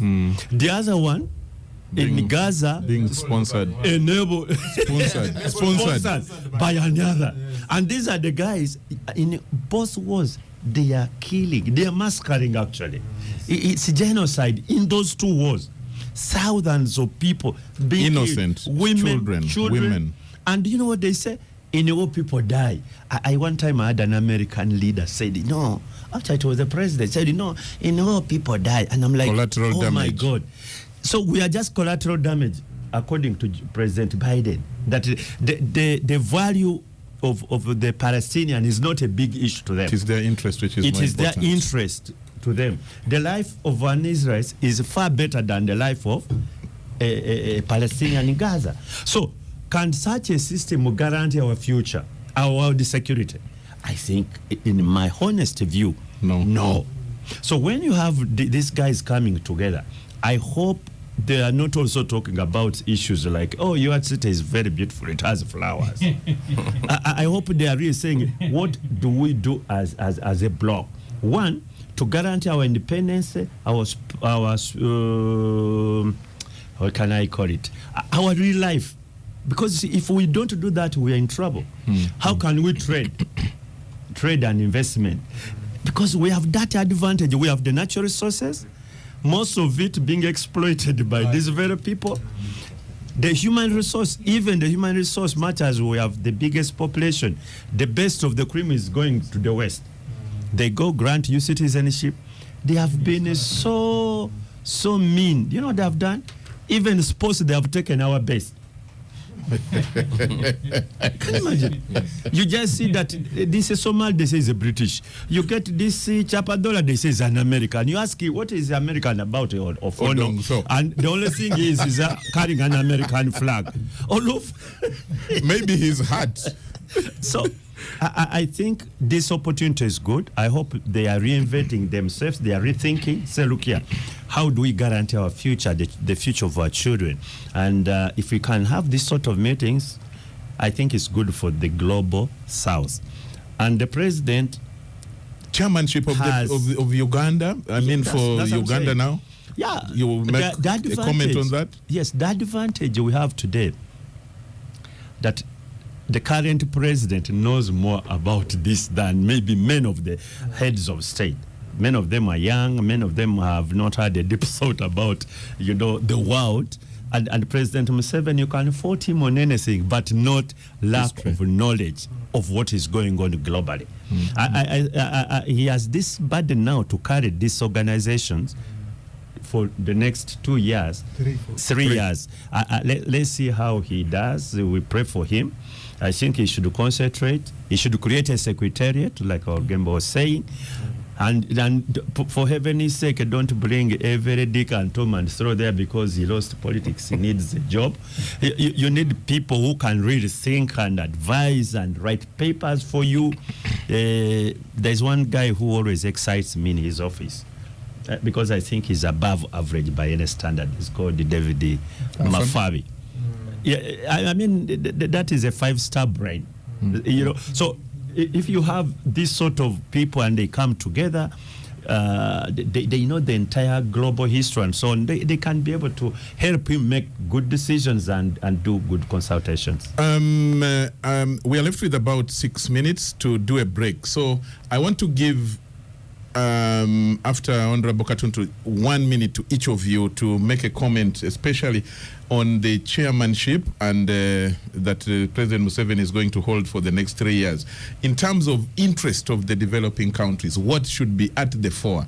The other one in Gaza
being sponsored
by another. And these are the guys in both wars. They are killing, they are massacring actually. It's genocide in those 2 wars. Thousands of people being
innocent
killed, children,
women.
And you know what they say? In a war, people die. I one time I had an American leader said, no, actually it was the president, said, in a war, people die. And I'm like,
collateral damage.
My God. So we are just collateral damage, according to President Biden, that the value of the Palestinian is not a big issue to them.
It is their interest which is more important.
It is their interest to them. The life of an Israeli is far better than the life of a Palestinian in Gaza. So can such a system guarantee our future, our world security? I think, in my honest view,
no.
So when you have these guys coming together, I hope they are not also talking about issues like, oh, your city is very beautiful, it has flowers. I hope they are really saying, what do we do as a bloc? One, to guarantee our independence, what can I call it? Our real life. Because if we don't do that, we are in trouble. How can we trade and investment? Because we have that advantage. We have the natural resources, most of it being exploited by these very people. The human resource, even the human resource, much as we have the biggest population, the best of the cream is going to the West. They go grant you citizenship. They have been so mean. You know what they have done? Even sports, they have taken our best. Can you imagine? You just see that this is Somali, they say is a British. You get this Chapadola, they say is an American. You ask what is American about or no? And the only thing is carrying an American flag. All of
maybe his hat.
So I think this opportunity is good. I hope they are reinventing themselves. They are rethinking. Say, look here, how do we guarantee our future, the future of our children? And if we can have this sort of meetings, I think it's good for the global South. And the president
chairmanship of Uganda. I mean, for Uganda now.
Yeah,
you will make a comment on that.
Yes, the advantage we have today that the current president knows more about this than maybe many of the heads of state. Many of them are young. Many of them have not had a deep thought about, the world. And President Museveni, you can fault him on anything, but not lack of knowledge of what is going on globally. He has this burden now to carry these organizations for the next 2 years, 3 years. Let's see how he does. We pray for him. I think he should concentrate. He should create a secretariat, like our Gemba was saying. And for heaven's sake, don't bring every Dick and Tom and throw there because he lost politics. He needs a job. You need people who can really think and advise and write papers for you. There's one guy who always excites me in his office because I think he's above average by any standard. He's called David Mafabi. Yeah, I mean, that is a 5-star brain. So if you have this sort of people and they come together, they know the entire global history and so on, they can be able to help him make good decisions and do good consultations. We
are left with about 6 minutes to do a break. So I want to give, after Honorable Katuntu, 1 minute to each of you to make a comment, especially on the chairmanship and that President Museveni is going to hold for the next 3 years. In terms of interest of the developing countries, what should be at the fore?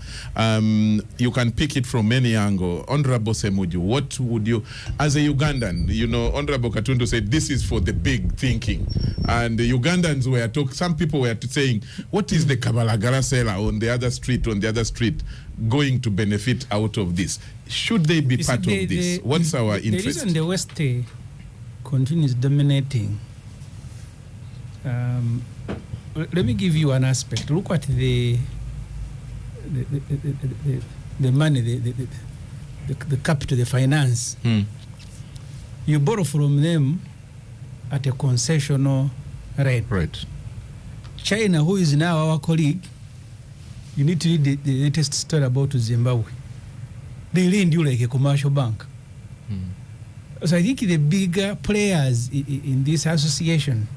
You can pick it from any angle. Honorable Semuju, what would you, as a Ugandan, Honorable Katuntu said this is for the big thinking. And the Ugandans were some people were saying, what is the Kabalagala seller on the other street, going to benefit out of this? Should they be part of this? What's our interest?
The reason the West continues dominating, let me give you an aspect. Look at the money, the capital, the finance. You borrow from them at a concessional rate.
Right.
China, who is now our colleague, you need to read the latest story about Zimbabwe. They lend you like a commercial bank. So I think the bigger players in this association,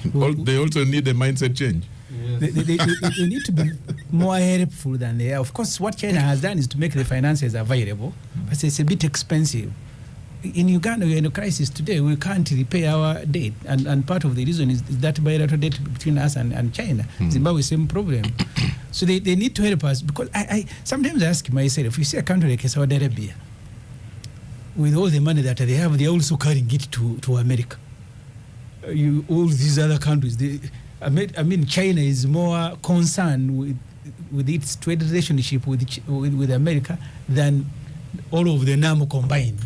they also need a mindset change.
Yes. They need to be more helpful than they are. Of course, what China has done is to make the finances available, but it's a bit expensive. In Uganda, we're in a crisis today. We can't repay our debt. And part of the reason is that bilateral debt between us and China. Zimbabwe, same problem. So they need to help us. Because I sometimes ask myself, if you see a country like Saudi Arabia, with all the money that they have, they're also carrying it to America. All these other countries, China is more concerned with its trade relationship with America than all of the NAM combined.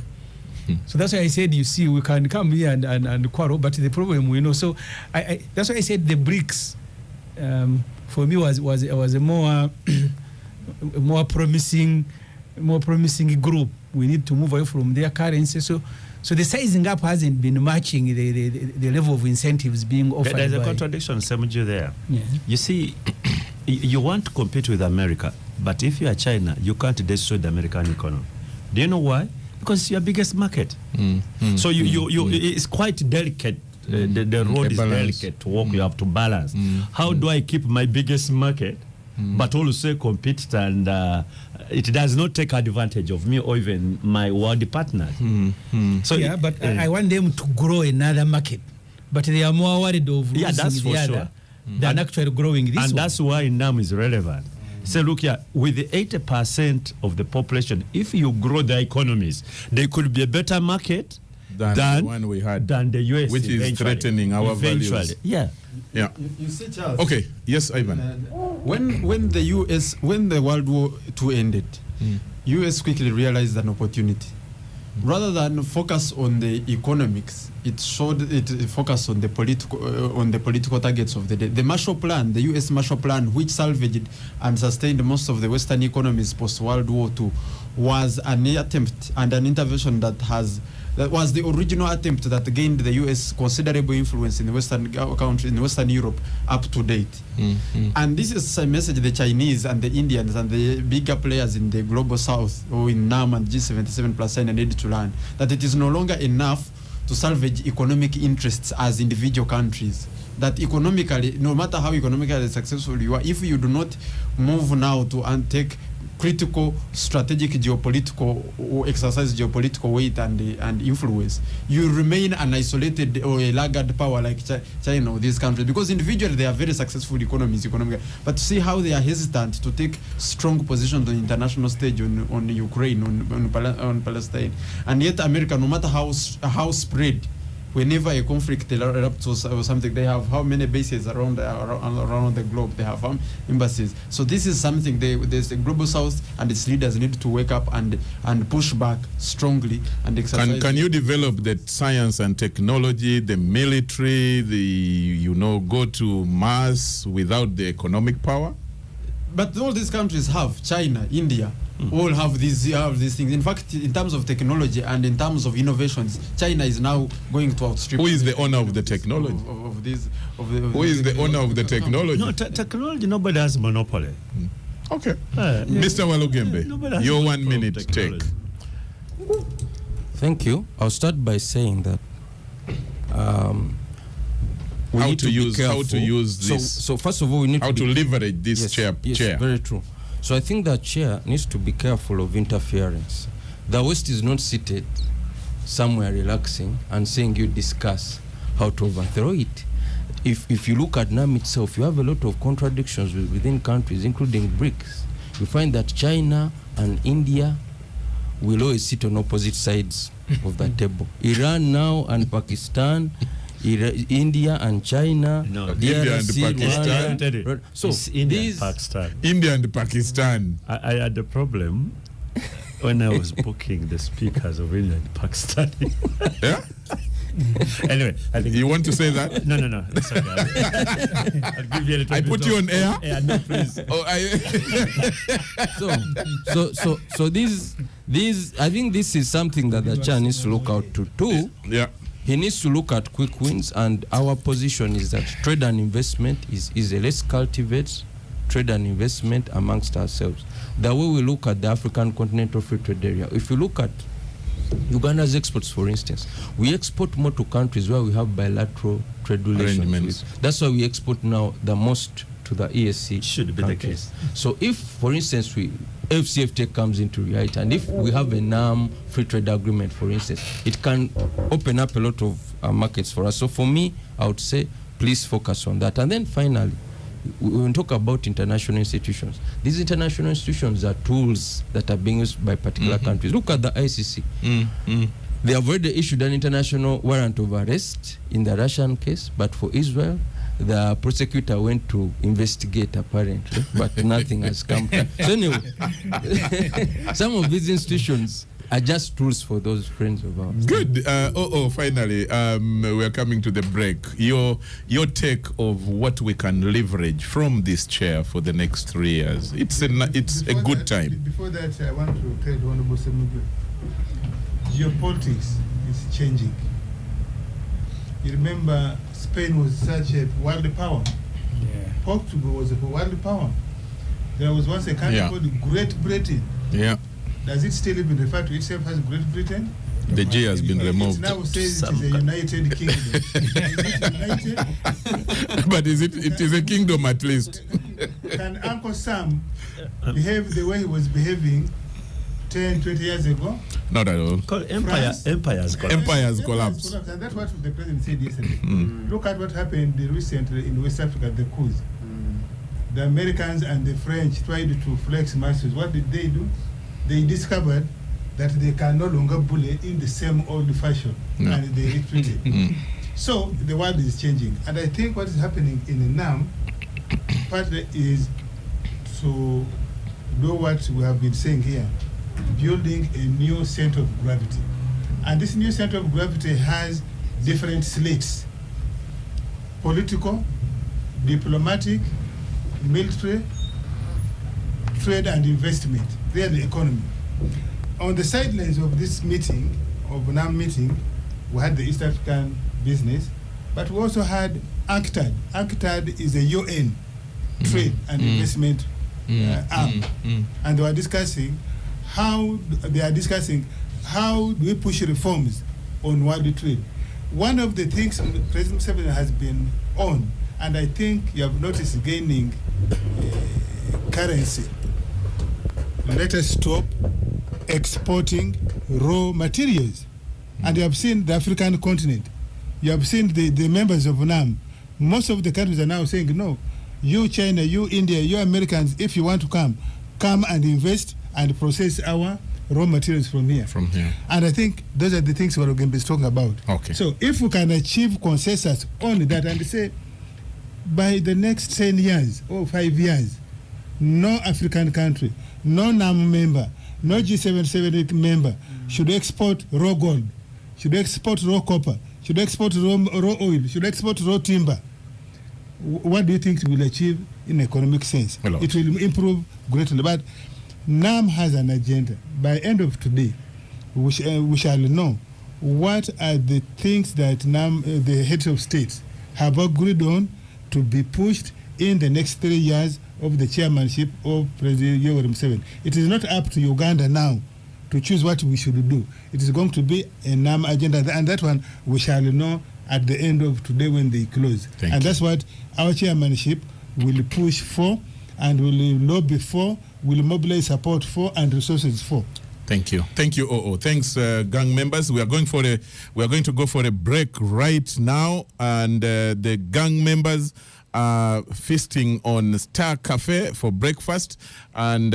So that's why I said, you see, we can come here and quarrel, but the problem we know. So that's why I said the BRICS for me was a more more promising group. We need to move away from their currency. So the sizing up hasn't been matching the level of incentives being offered.
There's a contradiction, Semuju, there.
Yeah.
You see, you want to compete with America, but if you are China, you can't destroy the American economy. Do you know why? Because it's your biggest market. So it's quite delicate. The road is delicate to walk. You have to balance. How do I keep my biggest market, but also compete and it does not take advantage of me or even my world partners? So
yeah, but I want them to grow another market, but they are more worried of losing
that's for
the other
sure.
than actually growing this
and
one.
that's why NAM is relevant. So look here, with the 80% of the population, if you grow the economies, there could be a better market
than the one we had,
than the US,
which is threatening our values.
Yeah.
Yeah.
You see, Charles.
Okay. Yes, Ivan.
When the World War II ended, US quickly realized an opportunity. Rather than focus on the economics, it focused on the political targets of the day. The Marshall Plan, the U.S. Marshall Plan, which salvaged and sustained most of the Western economies post-World War II, was an attempt and an intervention that was the original attempt that gained the U.S. considerable influence in the Western countries, in Western Europe, up to date. And this is a message the Chinese and the Indians and the bigger players in the global South, or in NAM and G77 plus China, need to learn that it is no longer enough to salvage economic interests as individual countries. That economically, no matter how economically successful you are, if you do not move now to take critical strategic geopolitical or exercise geopolitical weight and influence, you remain an isolated or a laggard power like China or these countries, because individually they are very successful economies economically, but see how they are hesitant to take strong positions on the international stage on Ukraine, on Palestine. And yet America, no matter how spread, whenever a conflict erupts or something, they have how many bases around the globe? They have embassies. So this is something there's the global South and its leaders need to wake up and push back strongly and exercise.
Can you develop the science and technology, the military, go to Mars without the economic power?
But all these countries have, China, India, all have these things. In fact, in terms of technology and in terms of innovations, China is now going to outstrip.
Who is the owner of the technology? Who is the owner of the technology?
No, technology, nobody has monopoly.
Okay. Mr. Walugembe, your 1 minute take.
Thank you. I'll start by saying that
how to use this.
So first of all, we need
to leverage this chair.
Very true. So I think that chair needs to be careful of interference. The West is not seated somewhere relaxing and saying you discuss how to overthrow it. If you look at NAM itself, you have a lot of contradictions within countries, including BRICS. You find that China and India will always sit on opposite sides of the table. Iran now and Pakistan, India and China,
India and Pakistan.
So
India and Pakistan.
India and Pakistan.
I had a problem when I was booking the speakers of India and Pakistan.
Yeah?
Anyway, I think
you want to say that?
No. That's okay. I'll give you a little
I put you on air?
Yeah, no, please.
So these I think this is something that the chair needs to look out to too.
Yeah.
He needs to look at quick wins, and our position is that trade and investment is a let's cultivate trade and investment amongst ourselves. The way we look at the African Continental Free Trade Area, if you look at Uganda's exports, for instance, we export more to countries where we have bilateral trade relations with. That's why we export now the most to the ESC.
Should be
countries.
the case.
So if, for instance, FCFTA comes into reality, and if we have a NAM free trade agreement, for instance, it can open up a lot of markets for us. So for me, I would say, please focus on that. And then finally, when we talk about international institutions, these international institutions are tools that are being used by particular countries. Look at the ICC. They have already issued an international warrant of arrest in the Russian case, but for Israel, the prosecutor went to investigate apparently, but nothing has come. So anyway, some of these institutions are just tools for those friends of ours.
Good. Finally, we're coming to the break. Your take of what we can leverage from this chair for the next 3 years. It's a good time.
Before that, I want to tell Honorable Semugwe, geopolitics is changing. You remember Spain was such a world power.
Yeah.
Portugal was a world power. There was once a country called Great Britain.
Yeah.
Does it still even refer to itself as Great Britain?
The G has been removed.
It now says it is a United Kingdom. Is it united?
But it is a kingdom at least.
Can Uncle Sam behave the way he was behaving 10, 20 years ago?
Not at all.
Empires collapse.
Empires collapse.
And that's what the president said yesterday. Look at what happened recently in West Africa, the coups. The Americans and the French tried to flex muscles. What did they do? They discovered that they can no longer bully in the same old fashion, and they retreated. So the world is changing. And I think what is happening in NAM partly is to do what we have been saying here, building a new center of gravity. And this new center of gravity has different slates: political, diplomatic, military, trade and investment. They are the economy. On the sidelines of this meeting, of NAM meeting, we had the East African business, but we also had ACTAD. ACTAD is a UN trade and investment arm. And they are discussing how do we push reforms on world trade. One of the things President Museveni has been on, and I think you have noticed gaining currency. Let us stop exporting raw materials. And you have seen the African continent. You have seen the members of NAM. Most of the countries are now saying, no, you China, you India, you Americans, if you want to come and invest and process our raw materials from here. And I think those are the things we're going to be talking about.
Okay.
So if we can achieve consensus on that and say, by the next 10 years or 5 years, no African country, no NAM member, no G77 member should export raw gold, should export raw copper, should export raw oil, should export raw timber. What do you think it will achieve in economic sense? It will improve greatly. But NAM has an agenda. By end of today, we shall know what are the things that NAM, the heads of states, have agreed on to be pushed in the next 3 years of the chairmanship of President Yoweri Museveni. It is not up to Uganda now to choose what we should do. It is going to be a NAM agenda, and that one we shall know at the end of today when they close. And that's what our chairmanship will push for, and will lobby for, will mobilize support for, and resources for.
Thank you. Thank you, OO. Thanks, gang members. We are going to go for a break right now, and the gang members are feasting on Star Cafe for breakfast, and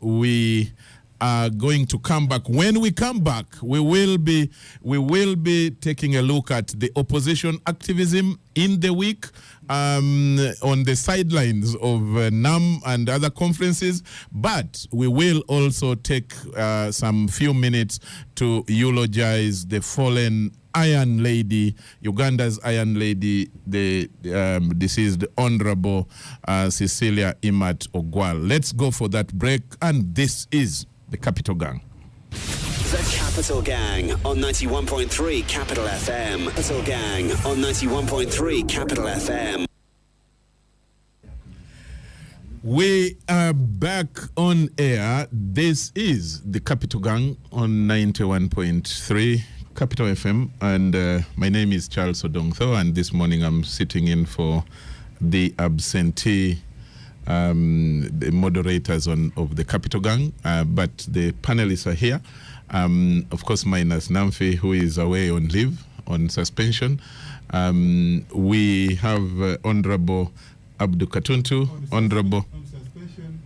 we are going to come back. When we come back, we will be taking a look at the opposition activism in the week on the sidelines of NAM and other conferences, but we will also take some few minutes to eulogize the fallen Iron Lady, Uganda's Iron Lady, the deceased Honorable Cecilia Imat Ogwal. Let's go for that break, and this is the Capital Gang.
The Capital Gang on 91.3 Capital FM. Capital Gang on 91.3 Capital FM.
We are back on air. This is the Capital Gang on 91.3 Capital FM, and my name is Charles Odongtho, and this morning I'm sitting in for the absentee the moderators of the Capital Gang, but the panelists are here. Of course, minus Namfi, who is away on leave, on suspension. We have Honorable Abdu Katuntu, Honorable.
On suspension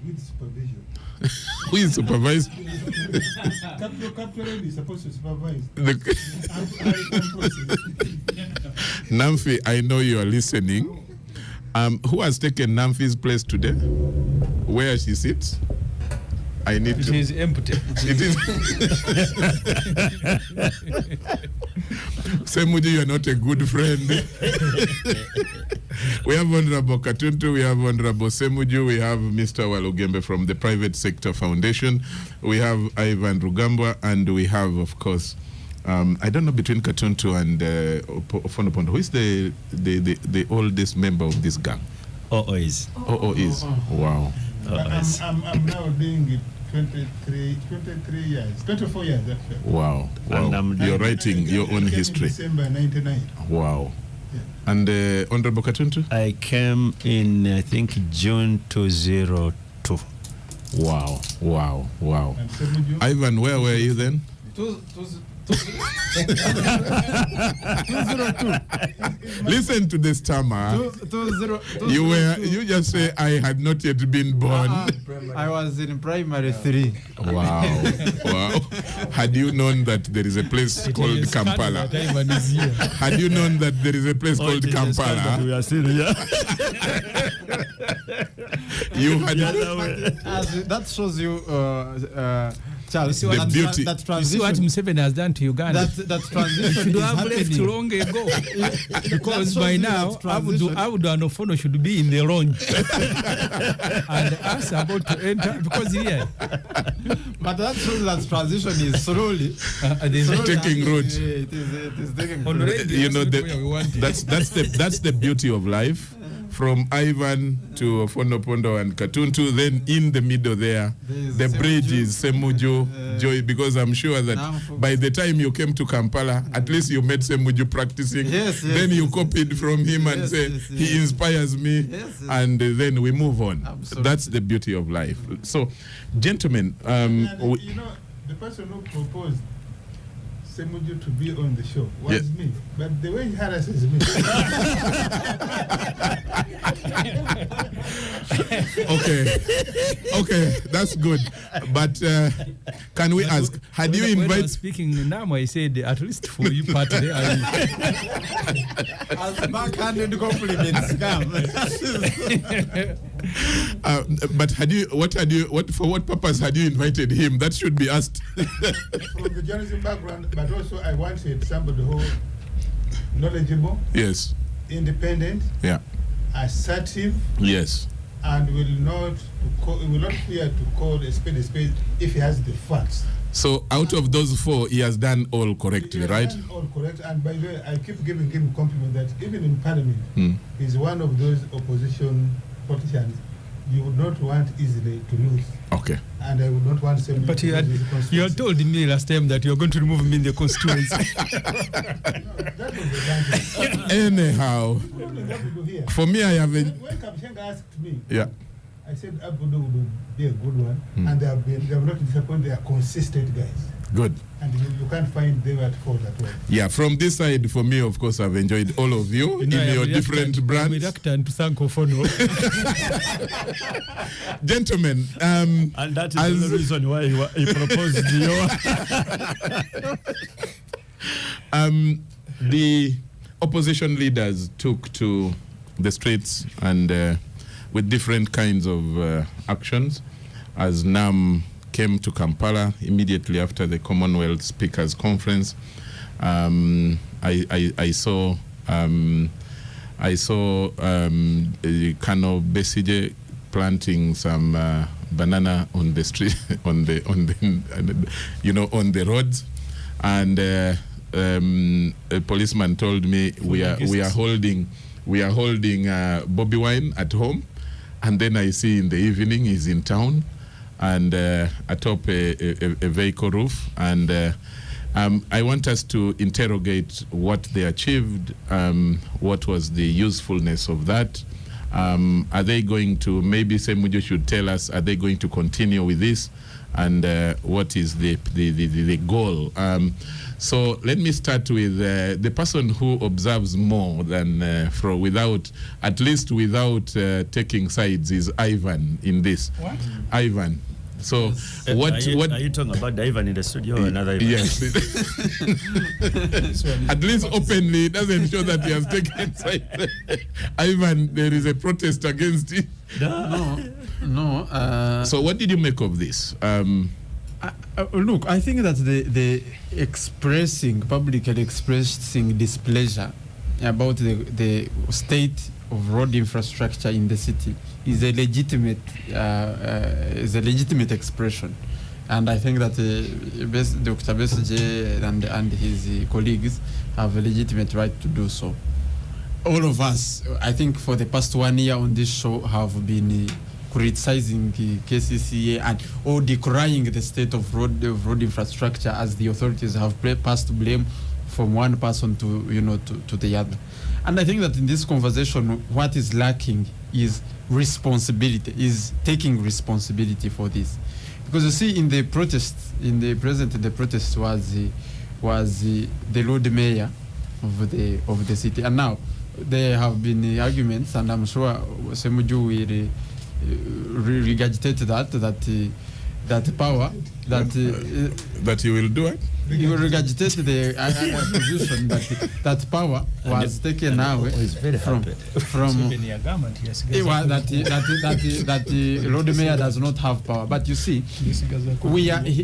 with supervision.
Who is supervised?
Capital is supposed to supervise.
Namfi, I know you are listening. Who has taken Namfi's place today? Where she sits? I need
It
to.
is empty.
It is. Semuju, you are not a good friend. We have Honorable Katuntu, we have Honorable Semuju, we have Mr. Walugembe from the Private Sector Foundation, we have Ivan Rugambwa, and we have, of course, I don't know between Katuntu and Ofonopondo, who is the oldest member of this gang?
Oh, is.
Oh, is. Wow.
I'm now doing it 23 years, 24 years actually.
Wow.
And
You're writing your own
I came in
history.
December 99.
Wow.
Yeah.
And Honorable Katuntu?
I came in, I think, June 2002.
Wow.
And Semuju,
Ivan, where were you then?
202.
Listen to the stammer.
202.
You just say I had not yet been born.
I was in primary 3.
Wow. Had you known that there is a place called Kampala? Had you known that there is a place called Kampala?
We are still here.
You had
That shows you, Charles,
The beauty.
that
You see what
transition.
Museveni has done to Uganda?
That transition
should
is
have left
happening.
long ago. Because
That
by
shows you
now,
that transition.
Abudu and Ofono should be in the lounge. And us about to enter, because here,
But that shows that transition is slowly
there's
taking root.
It is taking root.
already
You know,
where we want it.
that's the beauty of life. From Ivan to Ofonopondo and Katuntu, then in the middle there,
There's
the bridge
Semuju.
is Semuju, Joy, because I'm sure that
Namfu.
by the time you came to Kampala, at least you met Semuju practicing.
Yes,
then you copied from him and
Yes,
said,
yes,
he
yes.
inspires me,
Yes.
and then we move on.
Absolutely.
That's the beauty of life. So, gentlemen,
and you know, the person who proposed Semuju to be on the show was
Yeah.
me. But the way he harasses me.
okay, that's good. But can we ask, had you
When I was
invited...
speaking in Namo, I said, at least for you part there.
As backhanded compliments come.
But for what purpose had you invited him? That should be asked.
From the journalism background, but also I wanted somebody who knowledgeable,
Yes.
independent,
Yeah.
assertive,
Yes.
and will not fear to call a spade if he has the facts.
So out of those four, he has done all correctly,
He has
right?
done all correct, and by the way, I keep giving him compliment that even in Parliament, he's one of those opposition politicians you would not want easily to lose.
Okay.
And I would not want Semuju
But
to
you had told me last time that you are going to remove me in the constituency.
That was the advantage.
Anyhow,
What we do here?
for me, I have
When Kapshenga asked me,
yeah.
I said Abudu would be a good one, and they have not disappointed. They are consistent guys,
Good.
and you can't find them at fault at all.
Yeah, from this side, for me, of course, I've enjoyed all of you in your different brands.
I'm reluctant to thank Ofono.
Gentlemen,
And that is the reason why he proposed
the opposition leaders took to the streets and with different kinds of actions as NAM came to Kampala immediately after the Commonwealth Speakers Conference. I saw Kano Besije planting some banana on the street, on the roads, and a policeman told me we are holding Bobby Wine at home, and then I see in the evening he's in town and atop a vehicle roof, and I want us to interrogate what they achieved, what was the usefulness of that. Are they going to, maybe Semuju should tell us, are they going to continue with this, and what is the goal? So let me start with the person who observes more than without taking sides is Ivan in this.
What?
Ivan. So what?
Are you talking about the Ivan in the studio or another Ivan?
Yes. At least openly, it doesn't show that he has taken side. Ivan, there is a protest against it.
No. No.
So what did you make of this?
Look, I think that the publicly expressing displeasure about the state of road infrastructure in the city is a legitimate expression, and I think that Dr. Besigye and his colleagues have a legitimate right to do so. All of us, I think, for the past 1 year on this show, have been criticizing the KCCA and or decrying the state of road infrastructure as the authorities have passed blame from one person to the other. And I think that in this conversation, what is lacking is responsibility, is taking responsibility for this. Because you see, in the protest was the Lord Mayor of the city, and now there have been arguments, and I'm sure Semuju will regurgitate that power
that you will do it.
You will regurgitate the position that power was taken away from that the Lord Mayor does not have power. But you see,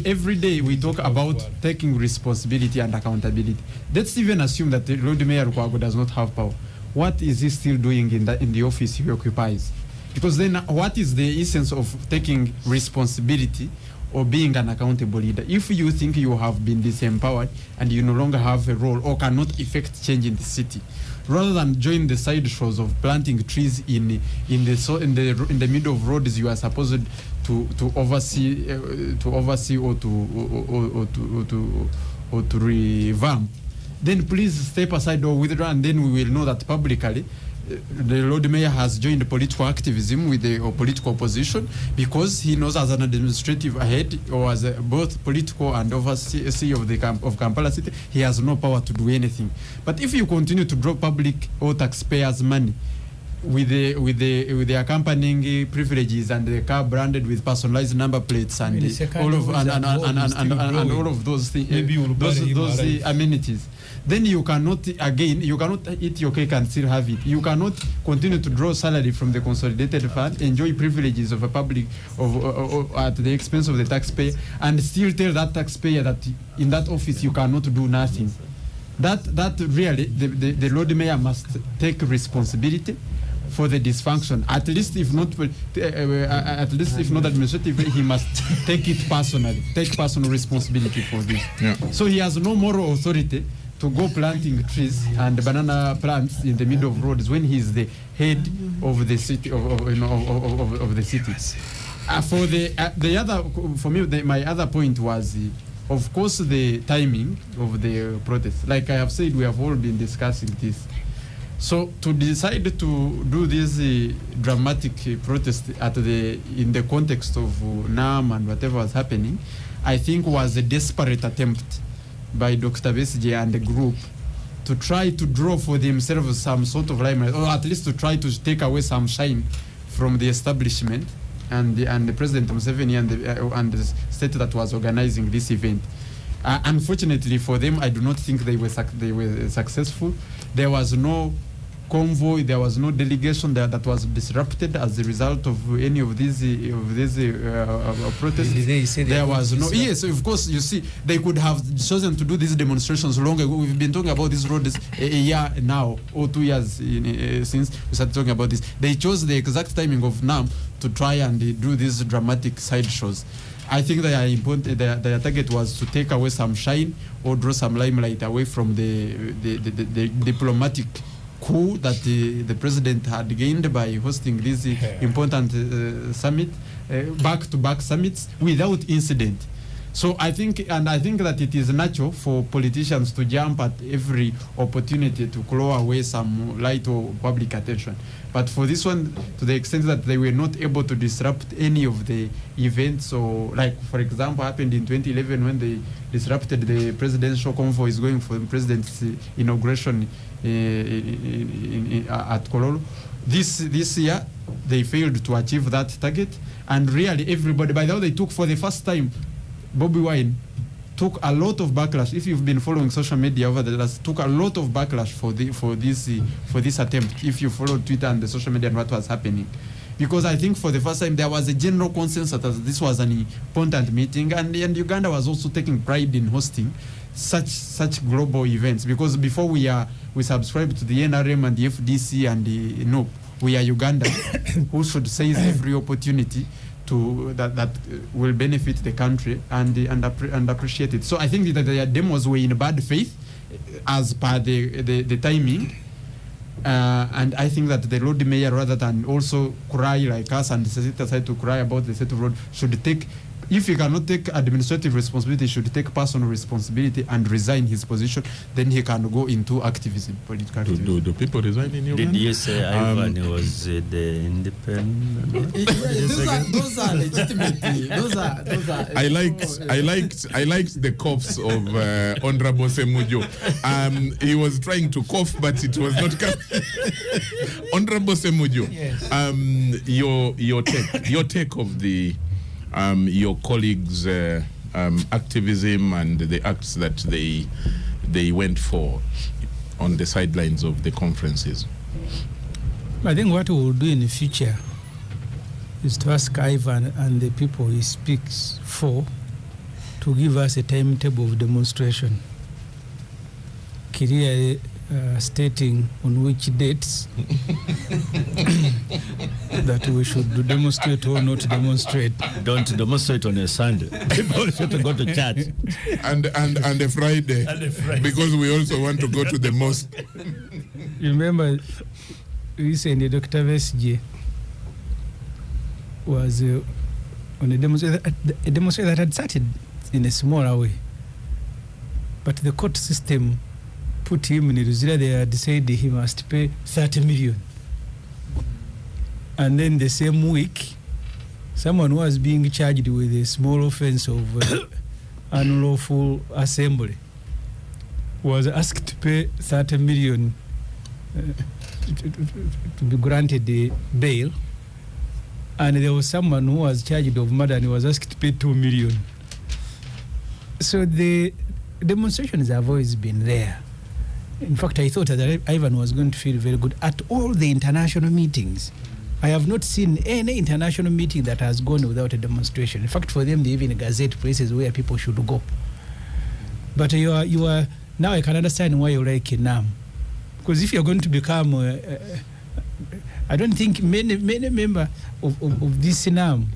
every day we talk about taking responsibility and accountability. Let's even assume that the Lord Mayor Lukwago does not have power. What is he still doing in the office he occupies? Because then what is the essence of taking responsibility or being an accountable leader if you think you have been disempowered and you no longer have a role or cannot effect change in the city? Rather than join the side shows of planting trees in the middle of roads you are supposed to oversee or to revamp, then please step aside or withdraw, and then we will know that publicly the Lord Mayor has joined political activism with the political opposition because he knows as an administrative head or as both political and overseer of Kampala City, he has no power to do anything. But if you continue to draw public or taxpayers' money with the accompanying privileges and the car branded with personalized number plates and all of those things, those amenities, then you cannot eat your cake and still have it. You cannot continue to draw salary from the consolidated fund, enjoy privileges of a public at the expense of the taxpayer, and still tell that taxpayer that in that office you cannot do nothing. That really the Lord Mayor must take responsibility for the dysfunction. At least if not administratively, he must take it personally, take personal responsibility for this.
Yeah.
So he has no moral authority to go planting trees and banana plants in the middle of roads when he's the head of the city of the city. My other point was, of course, the timing of the protest. Like I have said, we have all been discussing this. So to decide to do this dramatic protest in the context of NAM and whatever was happening, I think was a desperate attempt by Dr. Besigye and the group to try to draw for themselves some sort of limelight, or at least to try to take away some shine from the establishment and the President Museveni and the state that was organizing this event. Unfortunately for them, I do not think they were successful. There was no convoy, there was no delegation that was disrupted as a result of any of these protests. There was no. Yes, of course. You see, they could have chosen to do these demonstrations long ago. We've been talking about these roads a year now or 2 years since we started talking about this. They chose the exact timing of now to try and do these dramatic sideshows. I think their target was to take away some shine or draw some limelight away from the diplomatic coup that the president had gained by hosting this important summit, back-to-back summits without incident. So I think that it is natural for politicians to jump at every opportunity to claw away some light or public attention. But for this one, to the extent that they were not able to disrupt any of the events, or like, for example, happened in 2011 when they disrupted the presidential convoys going for the president's inauguration at Kololo. This year, they failed to achieve that target. And really, everybody, by the way, they took for the first time, Bobby Wine took a lot of backlash. If you've been following social media over the last, took a lot of backlash for this attempt. If you follow Twitter and the social media and what was happening, because I think for the first time there was a general consensus that this was an important meeting, and Uganda was also taking pride in hosting such global events, because before we subscribe to the NRM and the FDC and the NOP, we are Uganda who should seize every opportunity to that will benefit the country and appreciate it. So I think that their demos were in bad faith as per the timing. And I think that the road mayor, rather than also cry like us and sit aside to cry about the state of road, should take, if he cannot take administrative responsibility, he should take personal responsibility and resign his position. Then he can go into activism, political activism.
Do people resign in Uganda?
Did you say Ivan was the independent?
Those are legitimate. Those are.
I liked the coughs of Honorable Semujo. He was trying to cough, but it was not coming. Honorable Semujo,
Yes.
Your take of the your colleagues' activism and the acts that they went for on the sidelines of the conferences.
I think what we will do in the future is to ask Ivan and the people he speaks for to give us a timetable of demonstration, clearly stating on which dates that we should demonstrate or not demonstrate.
Don't demonstrate on a Sunday. People should go to church.
And a Friday, because we also want to go to the mosque.
You remember recently Dr. Vesje was on a demonstration that had started in a smaller way, but the court system put him in Ruzira. They had said he must pay 30 million. And then the same week, someone who was being charged with a small offense of unlawful assembly was asked to pay 30 million to be granted a bail. And there was someone who was charged of murder and he was asked to pay 2 million. So the demonstrations have always been there. In fact, I thought that Ivan was going to feel very good at all the international meetings. I have not seen any international meeting that has gone without a demonstration. In fact, for them, they even gazette places where people should go. But you are now I can understand why you like NAM, because if you're going to become, I don't think many members of this NAM,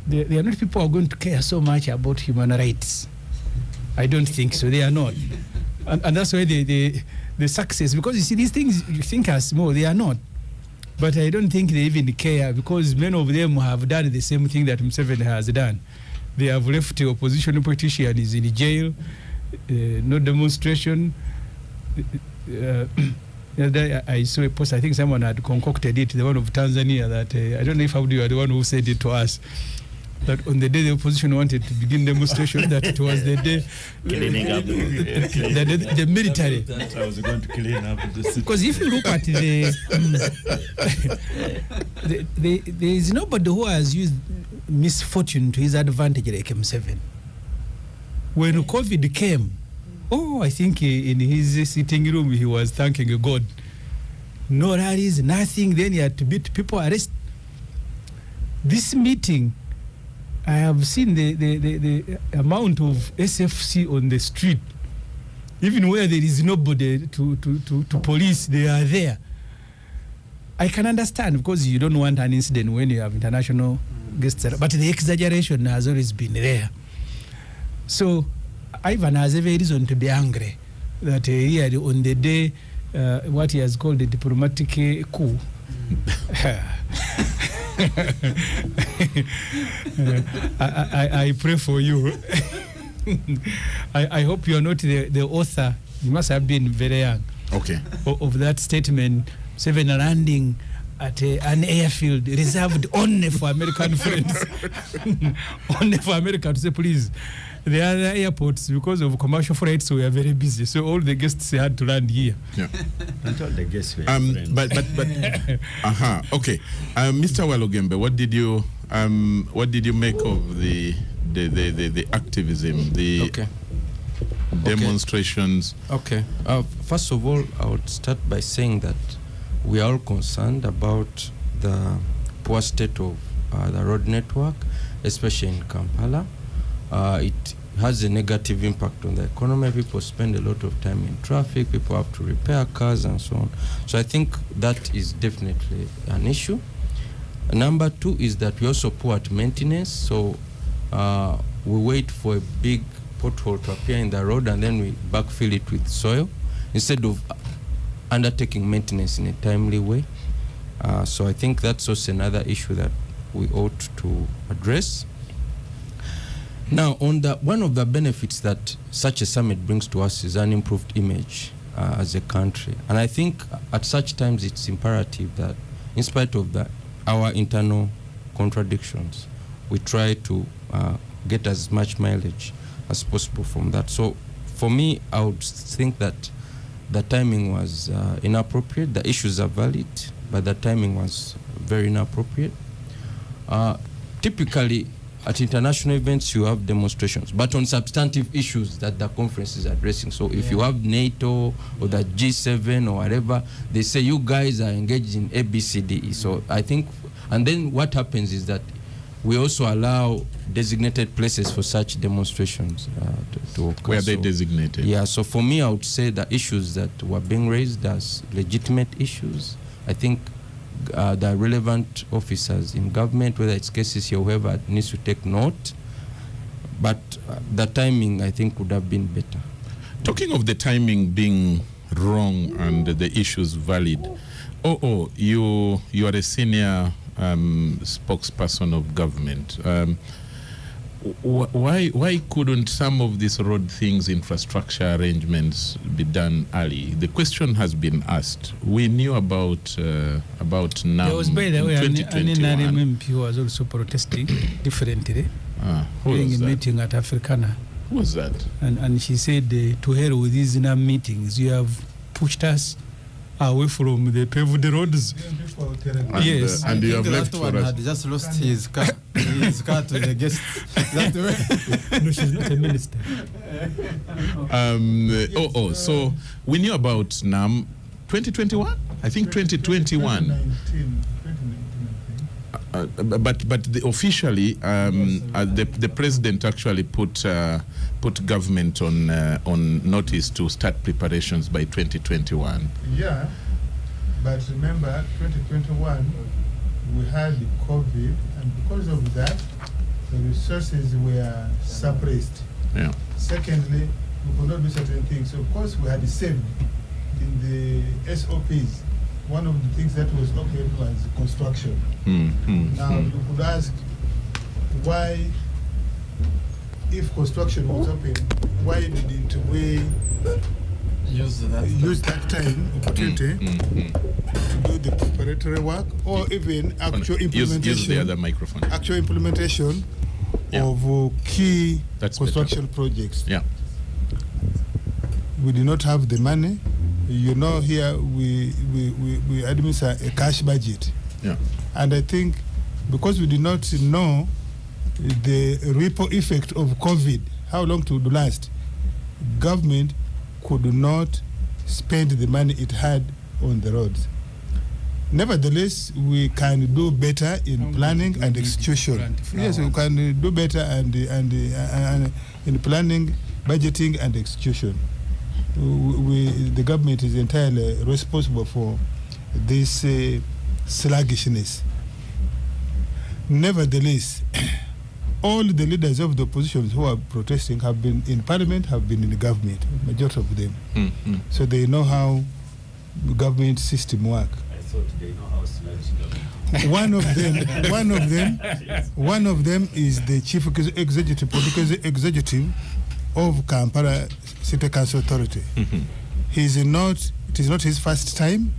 they are not people who are going to care so much about human rights. I don't think so. They are not. And that's why the success, because you see these things you think are small, they are not. But I don't think they even care, because many of them have done the same thing that Museveni has done. They have left the opposition politicians in jail, no demonstration. I saw a post, I think someone had concocted it, the one of Tanzania, that I don't know if you are the one who said it to us, that on the day the opposition wanted to begin demonstration, that it was the day
Cleaning up
the military.
That I was going to clean up the city.
Because if you look at there is nobody who has used misfortune to his advantage like M7. When COVID came, I think in his sitting room he was thanking God. No rallies, nothing. Then he had to beat people, arrest. This meeting, I have seen the amount of SFC on the street. Even where there is nobody to police, they are there. I can understand, because you don't want an incident when you have international guests, but the exaggeration has always been there. So Ivan has every reason to be angry that he had on the day what he has called the diplomatic coup. I pray for you. I hope you are not the author. You must have been very young.
Okay.
Of that statement, 7 landing at an airfield reserved only for American friends. Only for America to say, please. The other airports, because of commercial flights, we are very busy. So all the guests had to land here.
Yeah.
Not all the guests were friends.
But okay. Mr. Walogembe, what did you make of the activism, the demonstrations?
Okay. First of all, I would start by saying that we are all concerned about the poor state of the road network, especially in Kampala. It has a negative impact on the economy. People spend a lot of time in traffic. People have to repair cars and so on. So I think that is definitely an issue. Number two is that we also poor at maintenance. So we wait for a big pothole to appear in the road and then we backfill it with soil instead of undertaking maintenance in a timely way. So I think that's also another issue that we ought to address. Now, on one of the benefits that such a summit brings to us is an improved image as a country. And I think at such times it's imperative that in spite of our internal contradictions, we try to get as much mileage as possible from that. So for me, I would think that the timing was inappropriate. The issues are valid, but the timing was very inappropriate. Typically, at international events, you have demonstrations, but on substantive issues that the conference is addressing. So if you have NATO or the G7 or whatever, they say you guys are engaged in ABCDE. So I think, and then what happens is that we also allow designated places for such demonstrations to occur.
Where are they designated?
Yeah, so for me, I would say the issues that were being raised as legitimate issues, I think the relevant officers in government, whether it's KCC or whoever, needs to take note. But the timing, I think, would have been better.
Talking of the timing being wrong and the issues valid, you are a senior spokesperson of government. Why couldn't some of these road things, infrastructure arrangements, be done early? The question has been asked. We knew about NAM.
There was, by the way, an
2021.
MP who was also protesting differently
Who
during
was
a
that?
meeting at Africana.
Who was that?
And she said, to hell with these NAM meetings, you have pushed us away from the paved roads.
And,
Yes.
and you have
The
left
last
for
one
us.
had just lost his car to the guests. That way.
No, she's not a minister.
So we knew about NAM 2021? I think 2021.
2019, I think.
But officially, the president actually put government on notice to start preparations by 2021.
Yeah, but remember, 2021, we had COVID, and because of that, the resources were suppressed.
Yeah.
Secondly, we could not do certain things. So of course, we had saved in the SOPs. One of the things that was open was construction. Now, you could ask why, if construction was open, why didn't we
Use
use that time opportunity to do the preparatory work or even actual implementation?
Use the other microphone.
Actual implementation of key
That's
construction projects.
Yeah.
We did not have the money. You know, here we administer a cash budget.
Yeah.
And I think because we did not know the ripple effect of COVID, how long it would last, government could not spend the money it had on the roads. Nevertheless, we can do better in planning and execution. Yes, we can do better and in planning, budgeting and execution. The government is entirely responsible for this sluggishness. Nevertheless, all the leaders of the opposition who are protesting have been in parliament, have been in the government, majority of them. So they know how the government system work.
I thought they know how sluggish
One of them is the chief executive, political executive of Kampala City Council Authority. It is not his first time,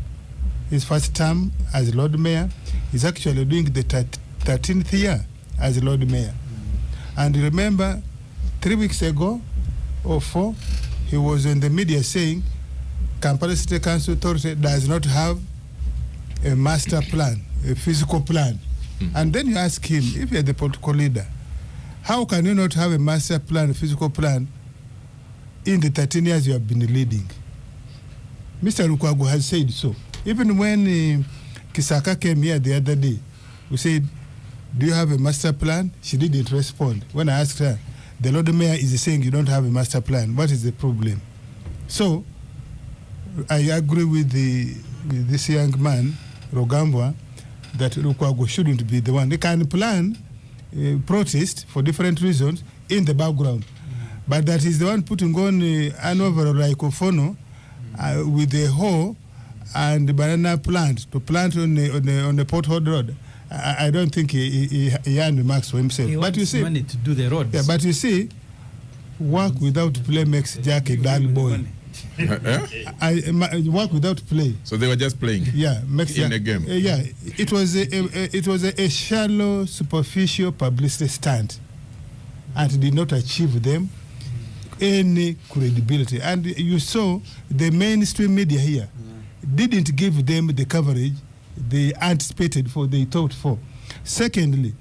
his first term as Lord Mayor. He's actually doing the 13th year as Lord Mayor. And remember, 3 weeks ago or 4, he was in the media saying Kampala City Council Authority does not have a master plan, a physical plan. And then you ask him, if you're the political leader, how can you not have a master plan, a physical plan, in the 13 years you have been leading? Mr. Lukwago has said so. Even when Kisaka came here the other day, We said, do you have a master plan? She didn't respond. When I asked her, the Lord Mayor is saying you don't have a master plan. What is the problem? So I agree with this young man, Rugambwa, that Lukwago shouldn't be the one. They can plan protest for different reasons in the background. But that is the one putting on an overall like Ofono with a hoe and banana plant to plant on the pothole road. I don't think he earned remarks for himself.
He
but you see,
money to do the roads.
Yeah, but you see, work without play makes Jack a dull boy. Work without play.
So they were just playing.
Yeah, makes
in a game.
Yeah, it was a shallow, superficial publicity stunt, and did not achieve them any credibility. And you saw the mainstream media here didn't give them the coverage they anticipated for, they thought for. Secondly,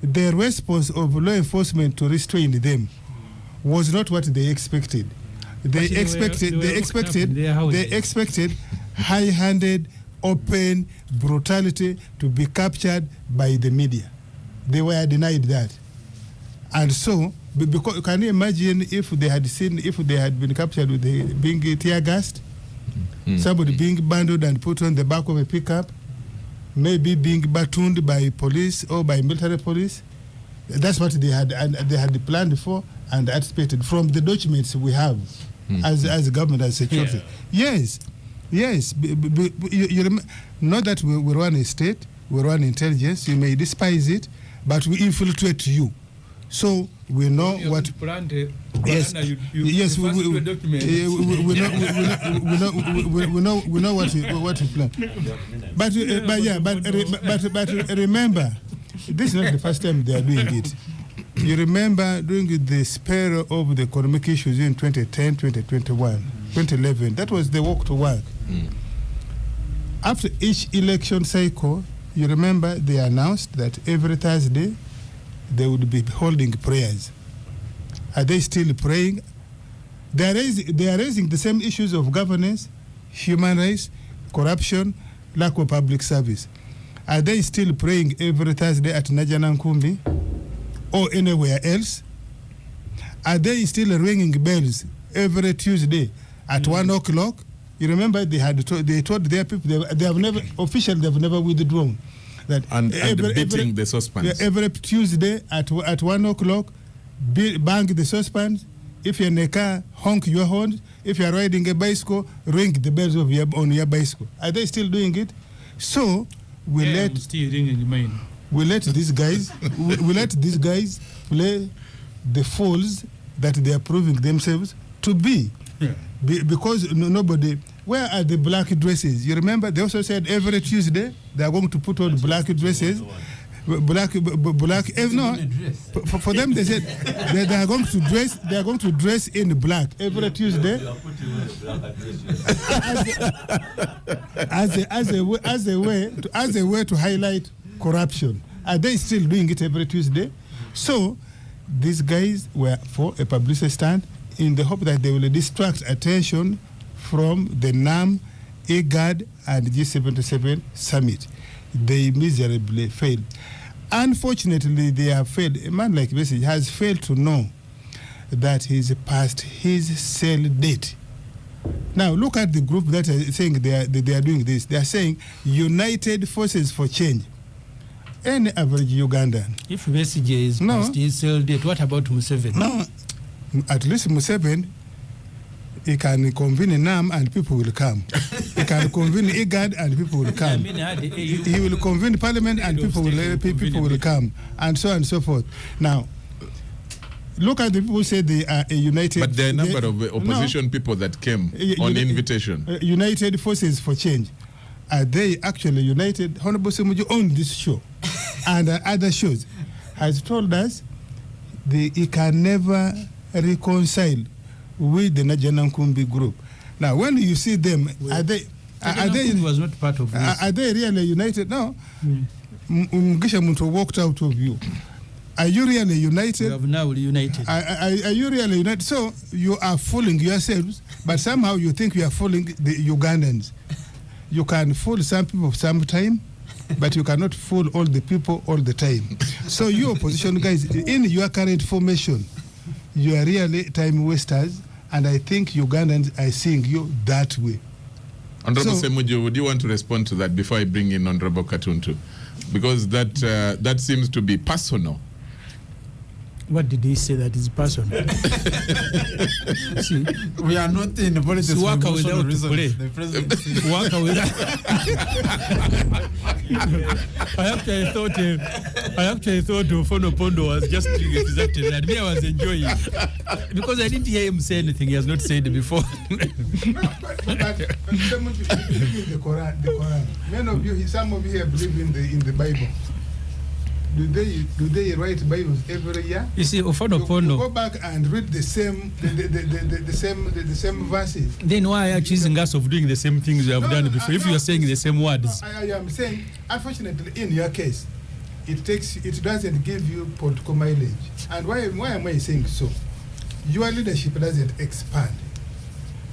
the response of law enforcement to restrain them was not what they expected. They expected high-handed, open brutality to be captured by the media. They were denied that. And so, because, can you imagine if they had been captured with being tear gassed, somebody being bundled and put on the back of a pickup, maybe being battened by police or by military police? That's what they had planned for and anticipated from the documents we have as government, as security. Yeah. Yes. You not that we run a state, we run intelligence. You may despise it, but we infiltrate you. So we know what. Yes, yes. We know what you plan. But remember, this is not the first time they are doing it. You remember during the spell of the economic issues in 2010, 2021, 2011. That was the walk to work. After each election cycle, you remember they announced that every Thursday they would be holding prayers. Are they still praying? They are raising the same issues of governance, human rights, corruption, lack of public service. Are they still praying every Thursday at Najanankumbi or anywhere else? Are they still ringing bells every Tuesday at 1 o'clock? You remember they told their people they have never withdrawn. That
and beating the saucepans.
Every Tuesday at 1 o'clock, bang the saucepans. If you're in a car, honk your horn. If you're riding a bicycle, ring the bells on your bicycle. Are they still doing it? So we let these guys play the fools that they are proving themselves to be. Yeah. Because nobody. Where are the black dresses? You remember they also said every Tuesday they are going to put on black dresses. Black. No, for them they said they are going to dress. They are going to dress in black every Tuesday. as a way to highlight corruption. Are they still doing it every Tuesday? So these guys were for a publicity stunt in the hope that they will distract attention from the NAM, IGAD, and G77 summit. They miserably failed. Unfortunately, they have failed. A man like Besigye has failed to know that he's past his sale date. Now, look at the group that are saying they are doing this. They are saying United Forces for Change. Any average Ugandan.
If Besigye is past his sale date, what about Museveni?
No, at least Museveni, he can convene NAM and people will come. He can convene IGAD and people will come. He will convene Parliament and people will come, and so on and so forth. Now, look at the people who say they are a united.
But there are a number of opposition people that came on invitation.
United Forces for Change. Are they actually united? Honorable Semuju on this show and other shows has told us he can never reconcile with the Najanankumbi group. Now, when you see them, are they
was not part of this.
Are they really united? No. Mugisha Muntu walked out of you. Are you really united?
We have now united.
Are you really united? So you are fooling yourselves, but somehow you think you are fooling the Ugandans. You can fool some people sometime, but you cannot fool all the people all the time. So you opposition guys, in your current formation, you are really time wasters, and I think Ugandans are seeing you that way.
Honorable
So-
Ssemujju, would you want to respond to that before I bring in Honorable Katuntu? Because that seems to be personal.
What did he say that is personal? See,
We are not in politics for
Worker
emotional
without
reasons.
play.
The president
worker with I actually thought Ofono Pondo was just doing exactly that. Me, I was enjoying it. Because I didn't hear him say anything he has not said before.
But someone believe in the Quran. Many of you, some of you here believe in the Bible. Do they write Bibles every year?
You see, Ofono
You
Pondo,
go back and read the same verses.
then why are you accusing us of doing the same things we have
No,
done
no,
before? If you are saying the same words.
I am saying, unfortunately, in your case, it doesn't give you political mileage. And why am I saying so? Your leadership doesn't expand.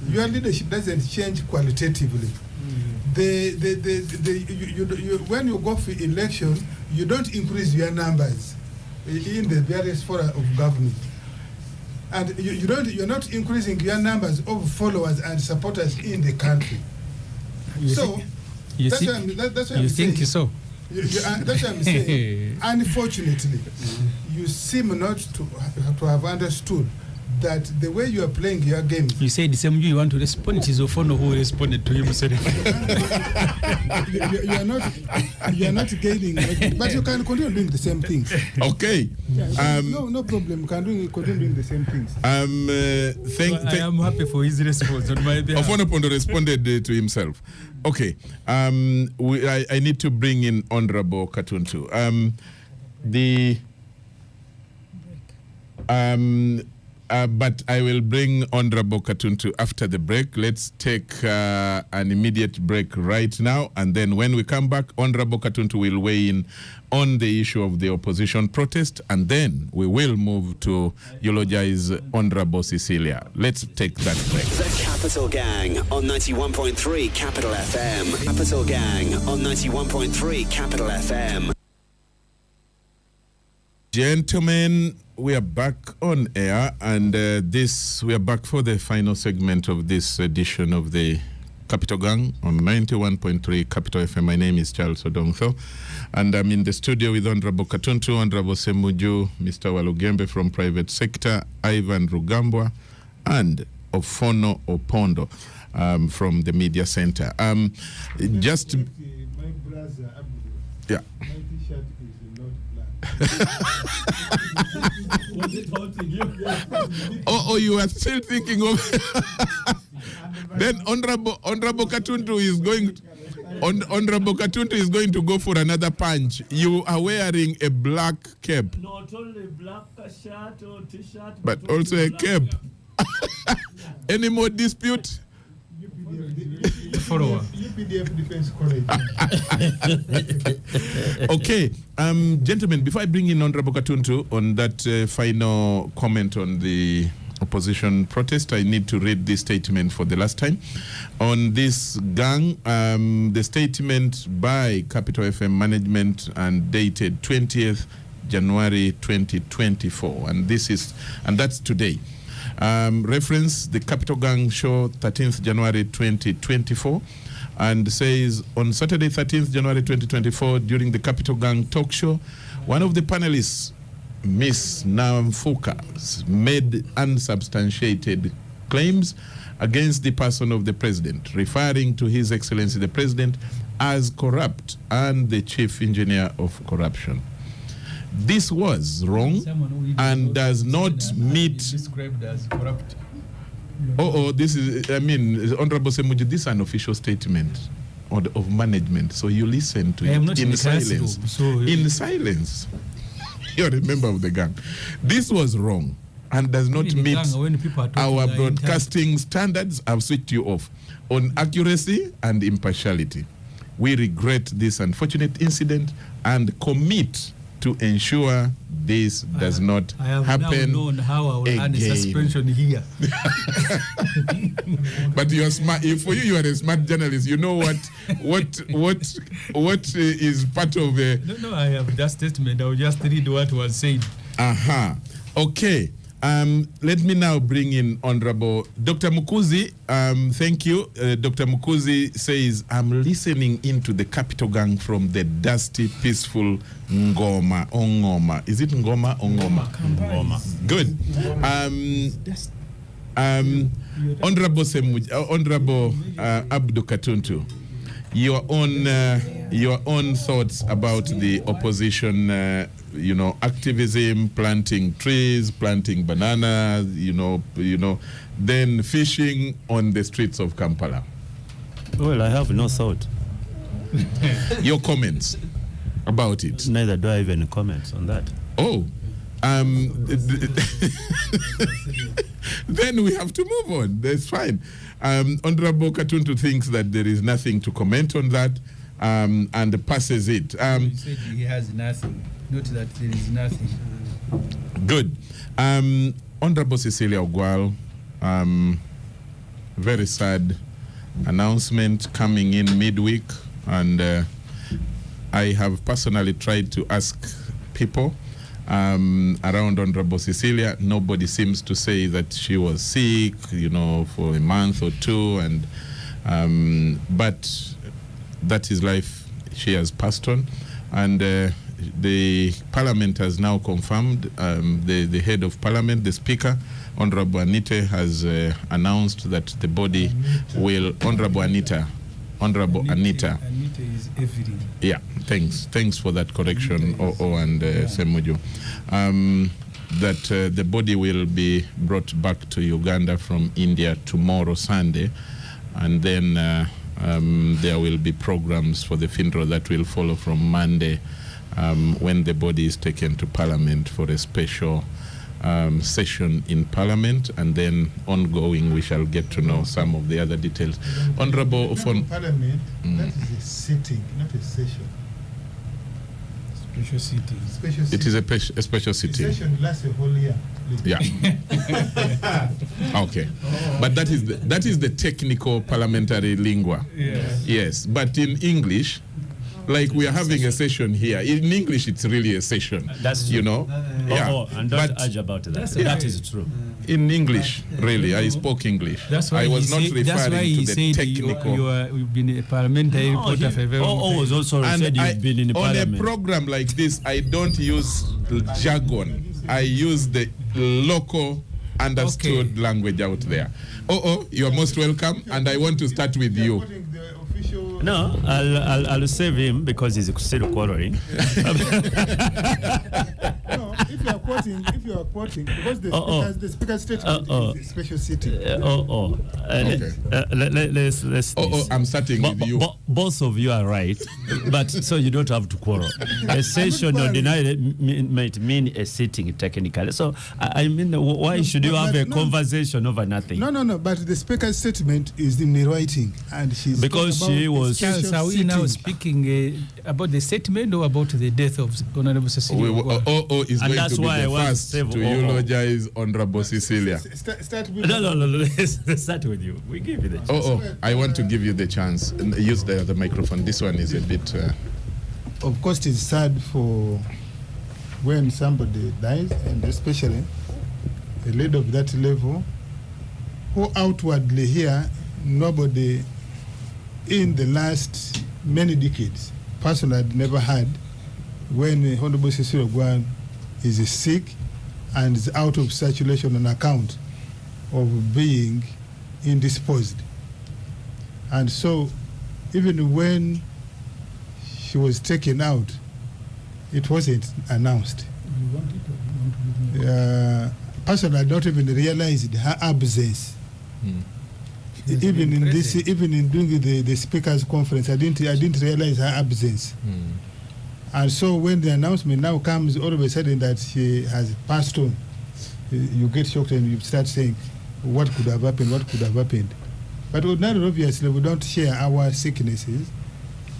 Your leadership doesn't change qualitatively. When you go for election, you don't increase your numbers in the various fora of government, and you're not increasing your numbers of followers and supporters in the country.
You
That's
think,
what I'm
you
saying.
think so?
That's what I'm saying. Unfortunately, you seem not to have understood that the way you are playing your game,
You say the same you want to respond. It is Ofono who responded to himself.
you are not gaining, but you can continue doing the same things.
Okay.
No problem. You can continue doing the same things.
I am happy for his response on my behalf.
Ofono Pondo responded to himself. Okay. I need to bring in Honorable Katuntu. But I will bring Honorable Katuntu after the break. Let's take an immediate break right now, and then when we come back, Honorable Katuntu will weigh in on the issue of the opposition protest, and then we will move to eulogize Honorable Cecilia. Let's take that break.
The Capital Gang on 91.3 Capital FM. Capital Gang on 91.3 Capital FM.
Gentlemen, we are back on air, and we are back for the final segment of this edition of the Capital Gang on 91.3 Capital FM. My name is Charles Odongtho, and I'm in the studio with Honorable Katuntu, Honorable Ssemujju, Mr. Walugembe from private sector, Ivan Rugambwa, and Ofono Opondo from the media center. Just
My brother,
yeah.
my t-shirt is not black.
Oh, you are still thinking of. Then Honorable Katuntu is going. Honorable Katuntu is going to go for another punch. You are wearing a black cap,
Not only black shirt or t-shirt,
but also a cap. Any more dispute?
Follower.
UPDF Defense College.
Okay, gentlemen, before I bring in Honorable Katuntu on that final comment on the opposition protest, I need to read this statement for the last time. On this gang, the statement by Capital FM management and dated 20th January 2024, and that's today. Reference the Capital Gang show 13th January 2024, and says on Saturday 13th January 2024 during the Capital Gang talk show, one of the panelists, Miss Namfuka, made unsubstantiated claims against the person of the president, referring to His Excellency the President as corrupt and the chief engineer of corruption. This was wrong and does not meet.
Described as corrupt.
This is, Honorable Ssemujju, this is an official statement of management, so you listen to
I am
it
not in
in
the classroom,
silence.
so
In silence. You're a member of the gang. This was wrong and does not
in the
meet
gang, when people are talking,
our
they are
broadcasting standards. I've switched you off on accuracy and impartiality. We regret this unfortunate incident and commit to ensure this does not
I have
happen
now known how I will earn a
again.
suspension here.
But you are smart. For you are a smart journalist. You know what is part of a.
No, I have that statement. I will just read what was said.
Okay. Let me now bring in Honorable Dr. Mukuzi. Thank you. Dr. Mukuzi says, I'm listening into the Capital Gang from the dusty, peaceful Ngoma. Ongoma. Is it Ngoma or Ngoma?
Ngoma.
Good. Honorable Honorable Abdu Katuntu, your own thoughts about the opposition, activism, planting trees, planting bananas, then fishing on the streets of Kampala.
Well, I have no thought.
Your comments about it?
Neither do I have any comments on that.
Oh. Then we have to move on. That's fine. Honorable Katuntu thinks that there is nothing to comment on that and passes it.
He said he has nothing. Not that there is nothing.
Good. Honorable Cecilia Ogwal, very sad announcement coming in midweek, and I have personally tried to ask people around Honorable Cecilia. Nobody seems to say that she was sick, for a month or two, and but that is life. She has passed on, and the Parliament has now confirmed. The head of Parliament, the Speaker, Honorable Anita, has announced that the body will. Honorable Anita.
Anita is everything.
Yeah, thanks for that correction, and Semuju. That the body will be brought back to Uganda from India tomorrow, Sunday, and then there will be programs for the funeral that will follow from Monday, when the body is taken to Parliament for a special session in Parliament, and then ongoing we shall get to know some of the other details. Honorable
Parliament, that is a sitting, not a session.
Special sitting.
It is a special sitting.
The session lasts a whole year.
Yeah. Okay. But that is the technical parliamentary lingua. Yes. But in English, like we are having a session here. In English, it's really a session.
That's true.
Yeah.
And don't urge about that. That is true.
In English, really, I spoke English.
That's why
I was not
that's why
referring
he
to the
said
technical.
you've been a parliamentary reporter for a very long time.
was also said you've been in the
on
Parliament.
a program like this, I don't use jargon. I use the local understood language out there. You are most welcome, and I want to start with you.
No, I'll save him because he's still quarrelling.
No, if you are quoting, because the speaker's statement is a special sitting.
Let's.
I'm starting with you.
Both of you are right, but so you don't have to quarrel. A session ordinarily might mean a sitting technically. So I mean, why should you have a conversation over nothing?
No. But the speaker's statement is in the writing, and she's
because she was.
Charles, are we now speaking about the statement or about the death of Honorable Cecilia?
Is
And
going
that's
to be
why I
the
want to
first
save
to eulogize Honorable Cecilia.
Start with
No. Let's start with you. We give you the chance.
I want to give you the chance. Use the microphone. This one is a bit.
Of course, it's sad for when somebody dies, and especially a leader of that level, who outwardly here, nobody in the last many decades, personally, I'd never had when Honorable Cecilia Ogwal is sick and is out of circulation on account of being indisposed. And so, even when she was taken out, it wasn't announced. Personally, I don't even realize her absence. Even in doing the speakers conference, I didn't realize her absence. And so when the announcement now comes all of a sudden that she has passed on, you get shocked and you start saying, what could have happened? But ordinarily, obviously, we don't share our sicknesses.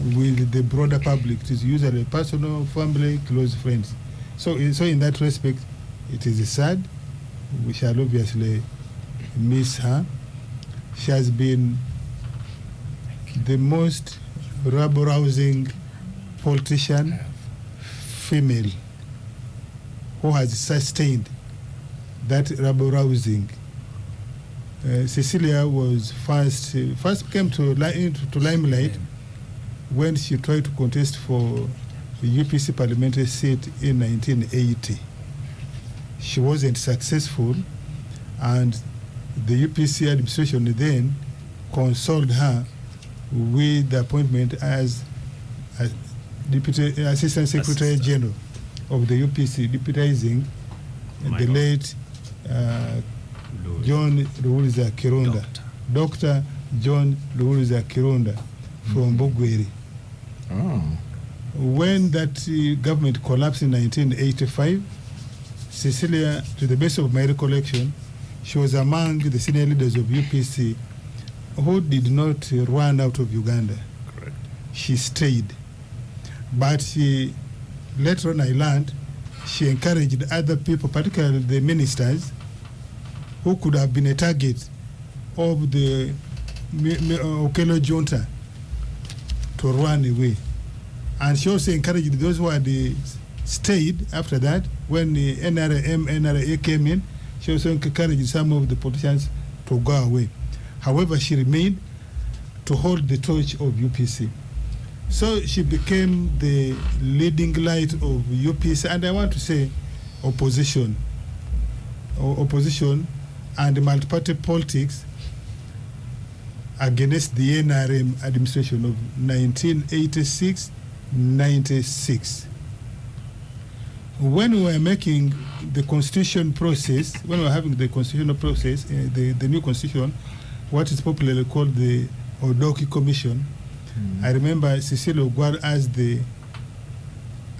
with the broader public. It is usually personal, family, close friends. So in that respect, it is sad. We shall obviously miss her. She has been the most rabble-rousing politician, female, who has sustained that rabble-rousing. Cecilia was first came to limelight when she tried to contest for the UPC parliamentary seat in 1980. She wasn't successful, and the UPC administration then consoled her with the appointment as Deputy Assistant Secretary General of the UPC, deputizing the late John Luwuliza Kironda, Dr. John Luwuliza Kironda from Bugweri.
Oh.
When that government collapsed in 1985, Cecilia, to the best of my recollection, she was among the senior leaders of UPC who did not run out of Uganda.
Correct.
She stayed. But later on I learned she encouraged other people, particularly the ministers, who could have been a target of the Okello junta, to run away. And she also encouraged those who had stayed after that. When the NRA came in, she also encouraged some of the politicians to go away. However, she remained to hold the torch of UPC. So she became the leading light of UPC, and I want to say opposition and multi-party politics against the NRM administration of 1986-96. When we were making the constitution process, when we were having the constitutional process, the new constitution, what is popularly called the Odoki Commission, I remember Cecilia Ogwar, as the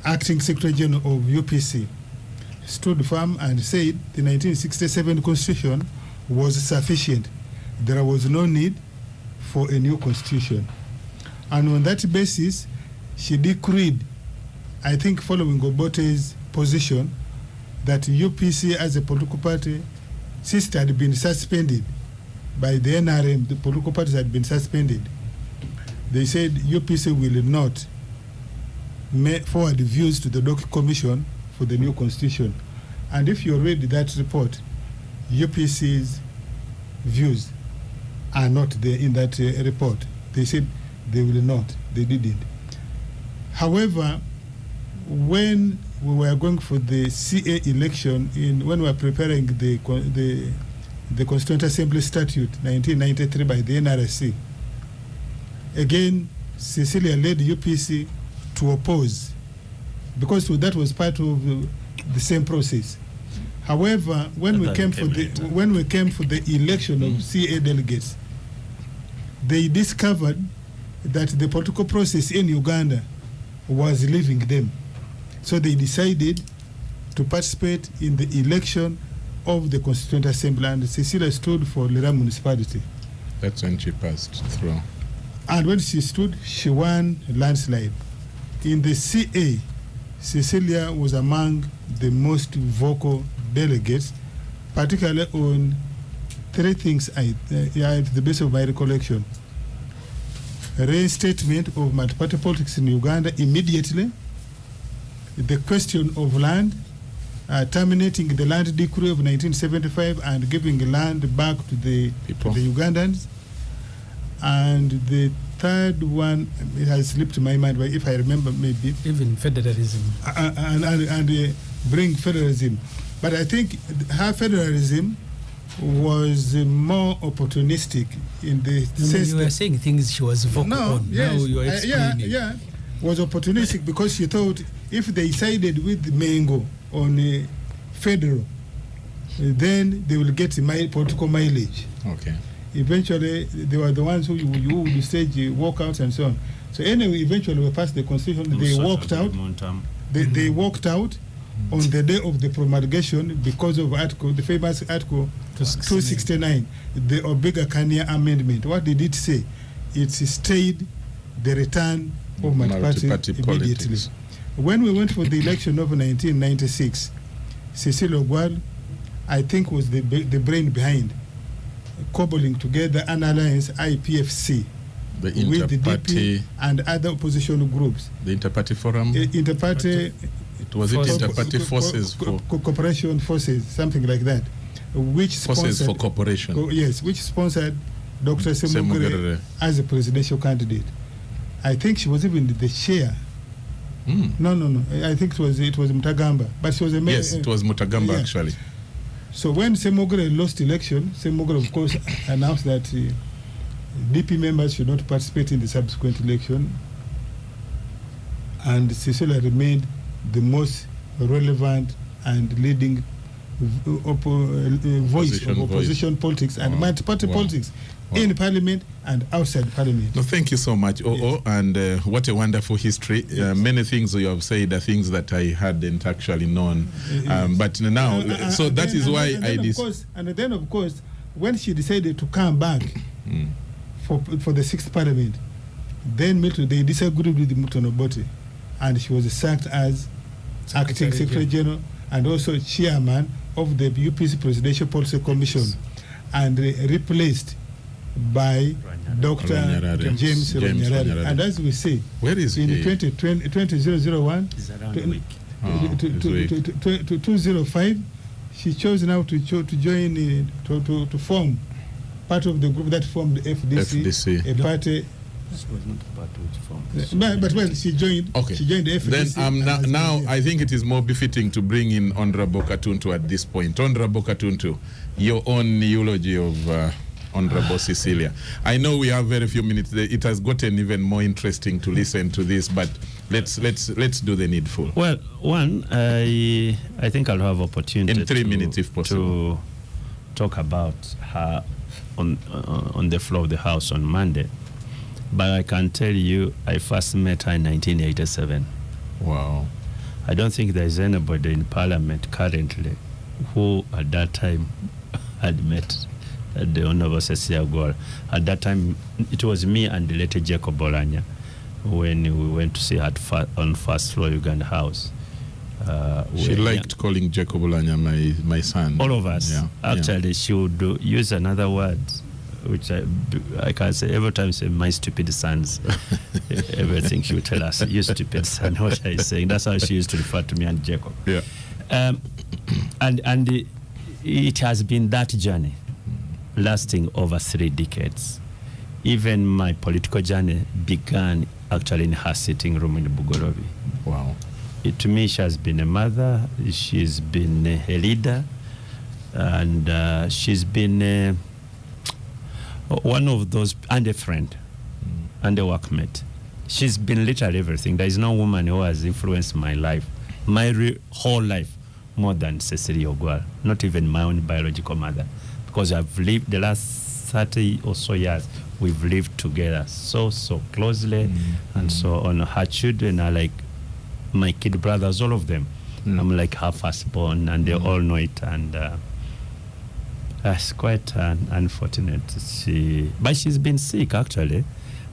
acting Secretary General of UPC, stood firm and said the 1967 constitution was sufficient. There was no need for a new constitution. And on that basis, she decreed, I think following Obote's position, that UPC as a political party, since it had been suspended by the NRM, the political parties had been suspended, they said UPC will not forward views to the Odoki Commission for the new constitution. And if you read that report, UPC's views are not there in that report. They said they will not. They didn't. However, when we were going for the CA election, when we were preparing the Constituent Assembly Statute 1993 by the NRC, again, Cecilia led UPC to oppose, because that was part of the same process. However, when we came for the election of CA delegates, they discovered that the political process in Uganda was leaving them. So they decided to participate in the election of the Constituent Assembly, and Cecilia stood for Lira municipality.
That's when she passed through.
And when she stood, she won a landslide. In the CA, Cecilia was among the most vocal delegates, particularly on three things at the base of my recollection. Reinstatement of multi-party politics in Uganda immediately, the question of land, terminating the land decree of 1975 and giving land back to the Ugandans. And the third one, it has slipped my mind, but if I remember, maybe
even federalism,
and bring federalism. But I think her federalism was more opportunistic in the sense
you were saying things she was vocal on.
Yes,
now you are explaining.
Was opportunistic because she thought if they sided with Mengo on federal, then they will get political mileage.
Okay.
Eventually, they were the ones who would stage walkouts and so on. So anyway, eventually we passed the constitution. They walked out. They walked out on the day of the promulgation because of the famous Article 269, the Obega Kania Amendment. What did it say? It stayed the return of multi-party
Multi-party
immediately.
politics.
When we went for the election of 1996, Cecile Ogwal, I think, was the brain behind cobbling together an alliance, IPFC,
The
with the
Interparty,
DP and other opposition groups.
the Interparty Forum.
Interparty
It was it Interparty Forces for
Cooperation Forces, something like that, which
Forces for
sponsored,
Cooperation.
yes, which sponsored Dr.
Semugere.
Semugere as a presidential candidate. I think she was even the chair. No. I think it was Mutagamba, but she was a
Yes, it was Mutagamba
yeah.
actually.
So when Semugere lost election, Semugere of course announced that DP members should not participate in the subsequent election, and Cecilia remained the most relevant and leading voice of opposition politics and multi-party politics in Parliament and outside Parliament.
No, thank you so much,
Yes.
and what a wonderful history.
Yes.
Many things you have said are things that I hadn't actually known, but now, so that is why I
And then, of course, when she decided to come back for the 6th Parliament, then Milton, they disagreed with Milton Obote, and she was sacked as acting Secretary General and also chairman of the UPC Presidential Policy Commission, and replaced by Dr.
Ranyarare.
James
Ranyarare.
Ranyarare. And as we say,
Where is
in
he?
2001
It's around a week.
to 2005, she chose now to join to form part of the group that formed the FDC. A party.
This was not about which form.
But well, she joined.
Okay.
She joined the FDC.
Then now I think it is more befitting to bring in Honorable Katuntu at this point. Honorable Katuntu, your own eulogy of Honorable Cecilia. I know we have very few minutes. It has gotten even more interesting to listen to this, but let's do the needful.
Well, one, I think I'll have opportunity
In 3 minutes, if possible,
to talk about her on the floor of the House on Monday. But I can tell you, I first met her in 1987.
Wow.
I don't think there is anybody in Parliament currently who at that time had met the Honorable Cecilia Ogwal. At that time, it was me and the late Jacob Bolanya when we went to see her on first floor Uganda House.
She liked calling Jacob Olanya my son.
All of us.
Yeah.
Actually, she would use another word, which I can say every time, say, my stupid sons. Everything she would tell us, you stupid son, what are you saying? That's how she used to refer to me and Jacob.
Yeah.
And it has been that journey lasting over 3 decades. Even my political journey began actually in her sitting room in Bugorobi.
Wow.
To me, she has been a mother, she's been a leader, and she's been one of those, and a friend, and a workmate. She's been literally everything. There is no woman who has influenced my life, my whole life, more than Cecilia Ogwal, not even my own biological mother, because I've lived the last 30 or so years, we've lived together so closely, and so on. Her children are like my kid brothers, all of them. I'm like her firstborn, and they all know it, and it's quite unfortunate. But she's been sick actually.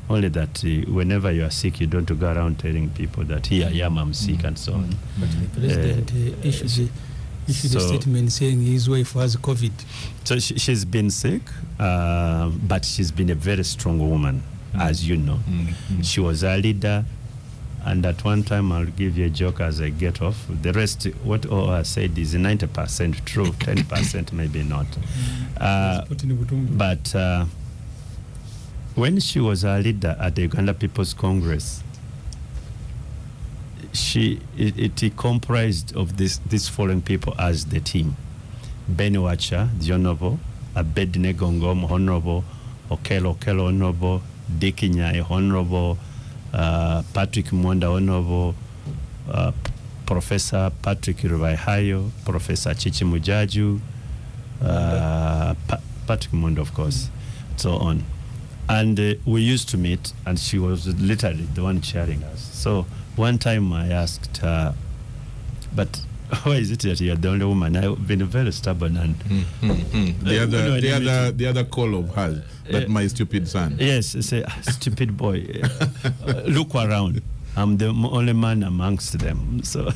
Only that whenever you are sick, you don't go around telling people that here I am, I'm sick, and so on.
But the president issued a statement saying his wife has COVID.
So she's been sick, but she's been a very strong woman, as you know. She was a leader. And at one time, I'll give you a joke as I get off. The rest, what I said is 90% true, 10% maybe not. But when she was a leader at the Uganda People's Congress, it comprised of these following people as the team: Benny Wacha, the Honorable, Abednego Ngom, Honorable, Okello Honorable, Dickie Nyai, Honorable, Patrick Mwanda, Honorable, Professor Patrick Ruvaihayo, Professor Chichi Mujaju, Patrick Mwanda, of course, so on. And we used to meet, and she was literally the one chairing us. So one time I asked her, but Why is it that you're the only woman? I've been very stubborn and
The other call of hers, that my stupid son.
yes, say stupid boy. Look around. I'm the only man amongst them. So,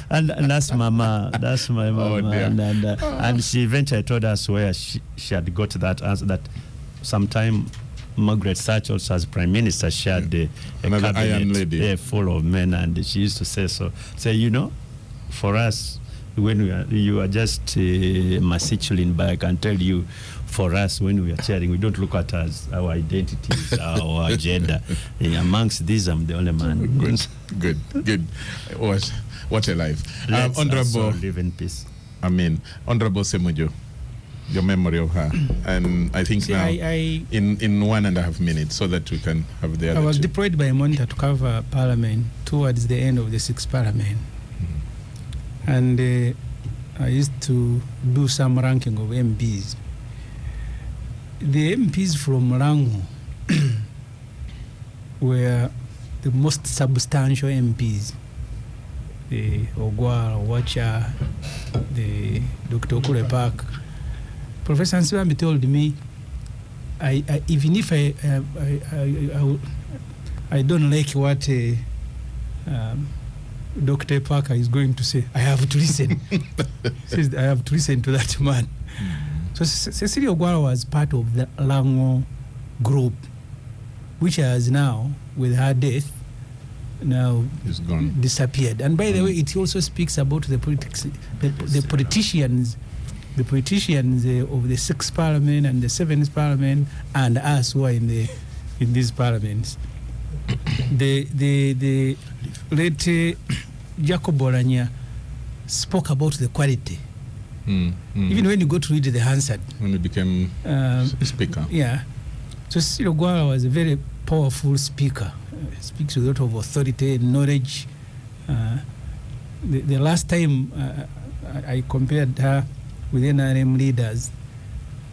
and that's Mama. That's my mama.
dear.
And she eventually told us where she had got that answer. That sometime Margaret Thatcher, also as Prime Minister, she had a
Another
cabinet
iron lady.
full of men, and she used to say so. Say, you know, for us, when you are just Masichelin, but I can tell you, for us, when we are chairing, we don't look at us, our identities, our gender. Amongst these, I'm the only man.
Good. What a life.
Let's
Honorable,
also live in peace.
Honorable Semujo, your memory of her, and I think
See,
now
I
in 1.5 minutes, so that we can have the other
was
two.
deployed by a monitor to cover Parliament towards the end of the 6th Parliament. And I used to do some ranking of MPs. The MPs from Rango were the most substantial MPs. The Ogwal, Wacha, the Dr. Okure Park. Professor Nsibambi told me, even if I don't like what Dr. Parker is going to say, I have to listen. Says I have to listen to that man. So Cecilia Ogwara was part of the Lango group, which has now, with her death, now
It's gone.
disappeared. And by the way, it also speaks about the politics, the politicians of the 6th Parliament and the 7th Parliament, and us who are in these parliaments. The late Jacob Bolanya spoke about the quality. Even when you go to read the Hansard,
When he became speaker.
yeah. So Cecily Ogwara was a very powerful speaker. Speaks with a lot of authority and knowledge. The last time I compared her with NRM leaders,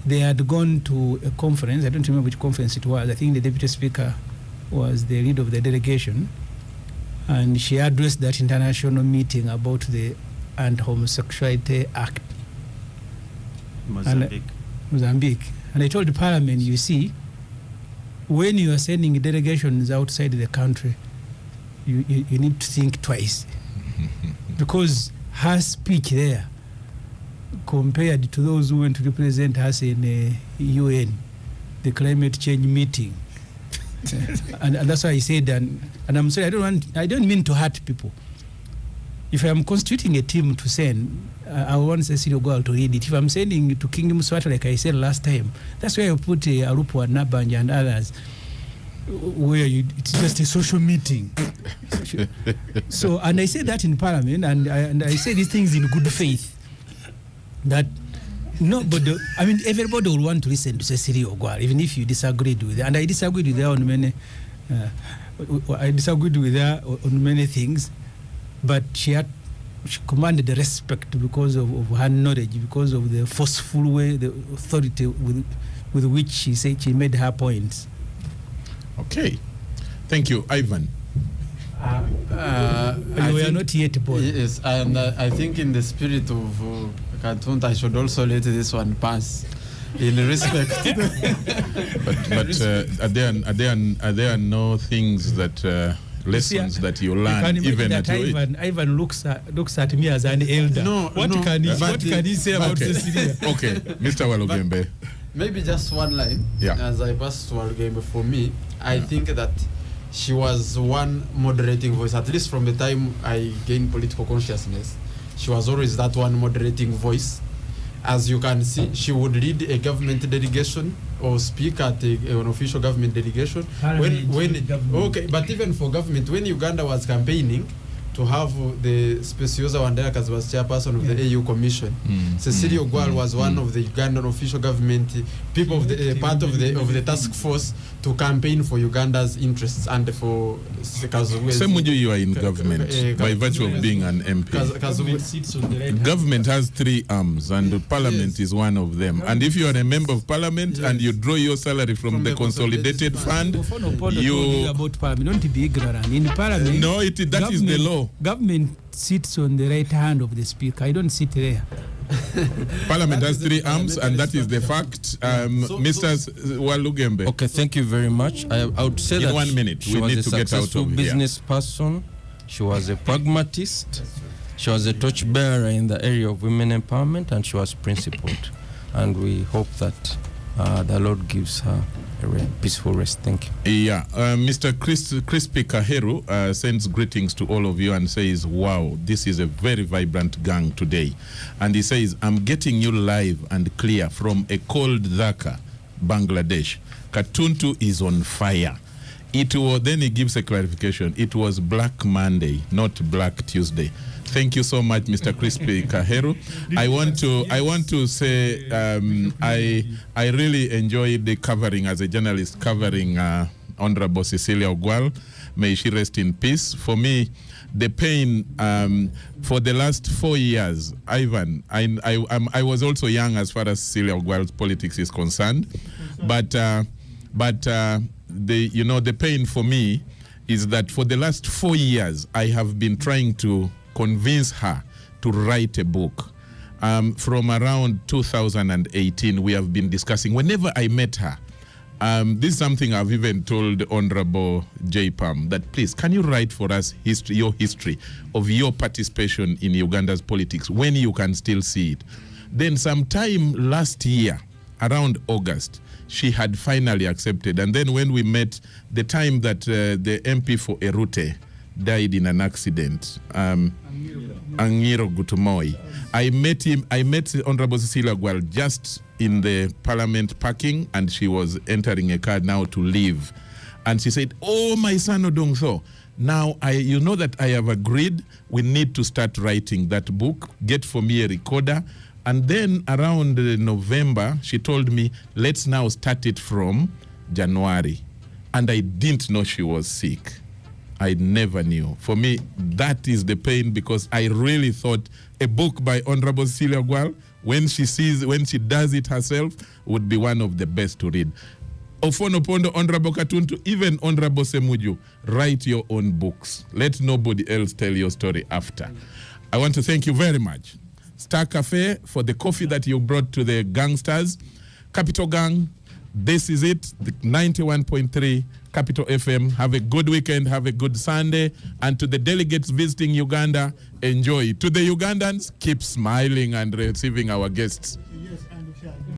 they had gone to a conference. I don't remember which conference it was. I think the deputy speaker was the lead of the delegation, and she addressed that international meeting about the Anti-Homosexuality Act. Mozambique. And I told the Parliament, you see, when you are sending delegations outside the country, you need to think twice. Because her speech there, compared to those who went to represent us in UN, the climate change meeting, and that's why I said, and I'm sorry, I don't mean to hurt people. If I'm constituting a team to send, I want Cecily Ogwara to read it. If I'm sending it to King Muswata, like I said last time, that's why I put Alupo and Nabanja and others, where it's just a social meeting. So, and I said that in Parliament, and I say these things in good faith, that nobody, I mean, everybody will want to listen to Cecily Ogwara, even if you disagreed with her. And I disagreed with her on many, things, but she commanded the respect because of her knowledge, because of the forceful way, the authority with which she made her points.
Okay. Thank you. Ivan.
We are not yet born.
Yes, and I think in the spirit of Katunda, I should also let this one pass. In respect,
but are there no things that lessons that you learn even at your age?
Ivan looks at me as an elder. What can he say about Cecilia?
Okay, Mr. Walugembe.
Maybe just one line.
Yeah.
As I pass to Walugembe, for me, I think that she was one moderating voice, at least from the time I gained political consciousness. She was always that one moderating voice. As you can see, she would lead a government delegation or speak at an official government delegation. Okay, but even for government, when Uganda was campaigning, to have the Speciosa Wandera as was chairperson of the AU Commission. Cecilia Ogwal was one of the Ugandan official government people of the part of the task force to campaign for Uganda's interests and for
Semuju, you are in government by virtue of being an MP. Government has 3 arms and the parliament is one of them. And if you are a member of parliament and you draw your salary from the consolidated fund, you
about parliament. Don't be ignorant. In parliament,
no, that is the law.
Government sits on the right hand of the speaker. I don't sit there.
Parliament has 3 arms, and that is the fact. Mr. Walugembe.
Okay, thank you very much. I would say that
1 minute,
she
we
was
need
a
to get out
successful
of here.
business person. She was a pragmatist. She was a torchbearer in the area of women empowerment, and she was principled. And we hope that the Lord gives her a peaceful rest. Thank you.
Yeah, Mr. Crispy Kaheru sends greetings to all of you and says, wow, this is a very vibrant gang today. And he says, I'm getting you live and clear from a cold Dhaka, Bangladesh. Katuntu is on fire. Then he gives a clarification. It was Black Monday, not Black Tuesday. Thank you so much, Mr. Crispy Kaheru. I want to say I really enjoyed the covering as a journalist covering Honorable Cecilia Ogwal. May she rest in peace. For me, the pain for the last 4 years, Ivan, I was also young as far as Cecilia Ogwal's politics is concerned, but the pain for me is that for the last 4 years, I have been trying to convince her to write a book. From around 2018, we have been discussing. Whenever I met her, this is something I've even told Honorable J. Pam, that please, can you write for us your history of your participation in Uganda's politics when you can still see it. Then sometime last year, around August, she had finally accepted. And then when we met, the time that the MP for Erute died in an accident, Angiro Gutumoi, I met Honorable Cecilia Ogwal just in the parliament parking, and she was entering a car now to leave. And she said, oh, my son Odongso, now you know that I have agreed we need to start writing that book, get for me a recorder. And then around November, she told me, let's now start it from January. And I didn't know she was sick. I never knew. For me, that is the pain, because I really thought a book by Honorable Cecilia Ogwal, when she does it herself, would be one of the best to read. Ofonopondo, Honorable Katuntu, even Honorable Semuju, write your own books. Let nobody else tell your story after. I want to thank you very much. Star Cafe for the coffee that you brought to the gangsters. Capital Gang, this is it, the 91.3 Capital FM. Have a good weekend, have a good Sunday. And to the delegates visiting Uganda, enjoy. To the Ugandans, keep smiling and receiving our guests.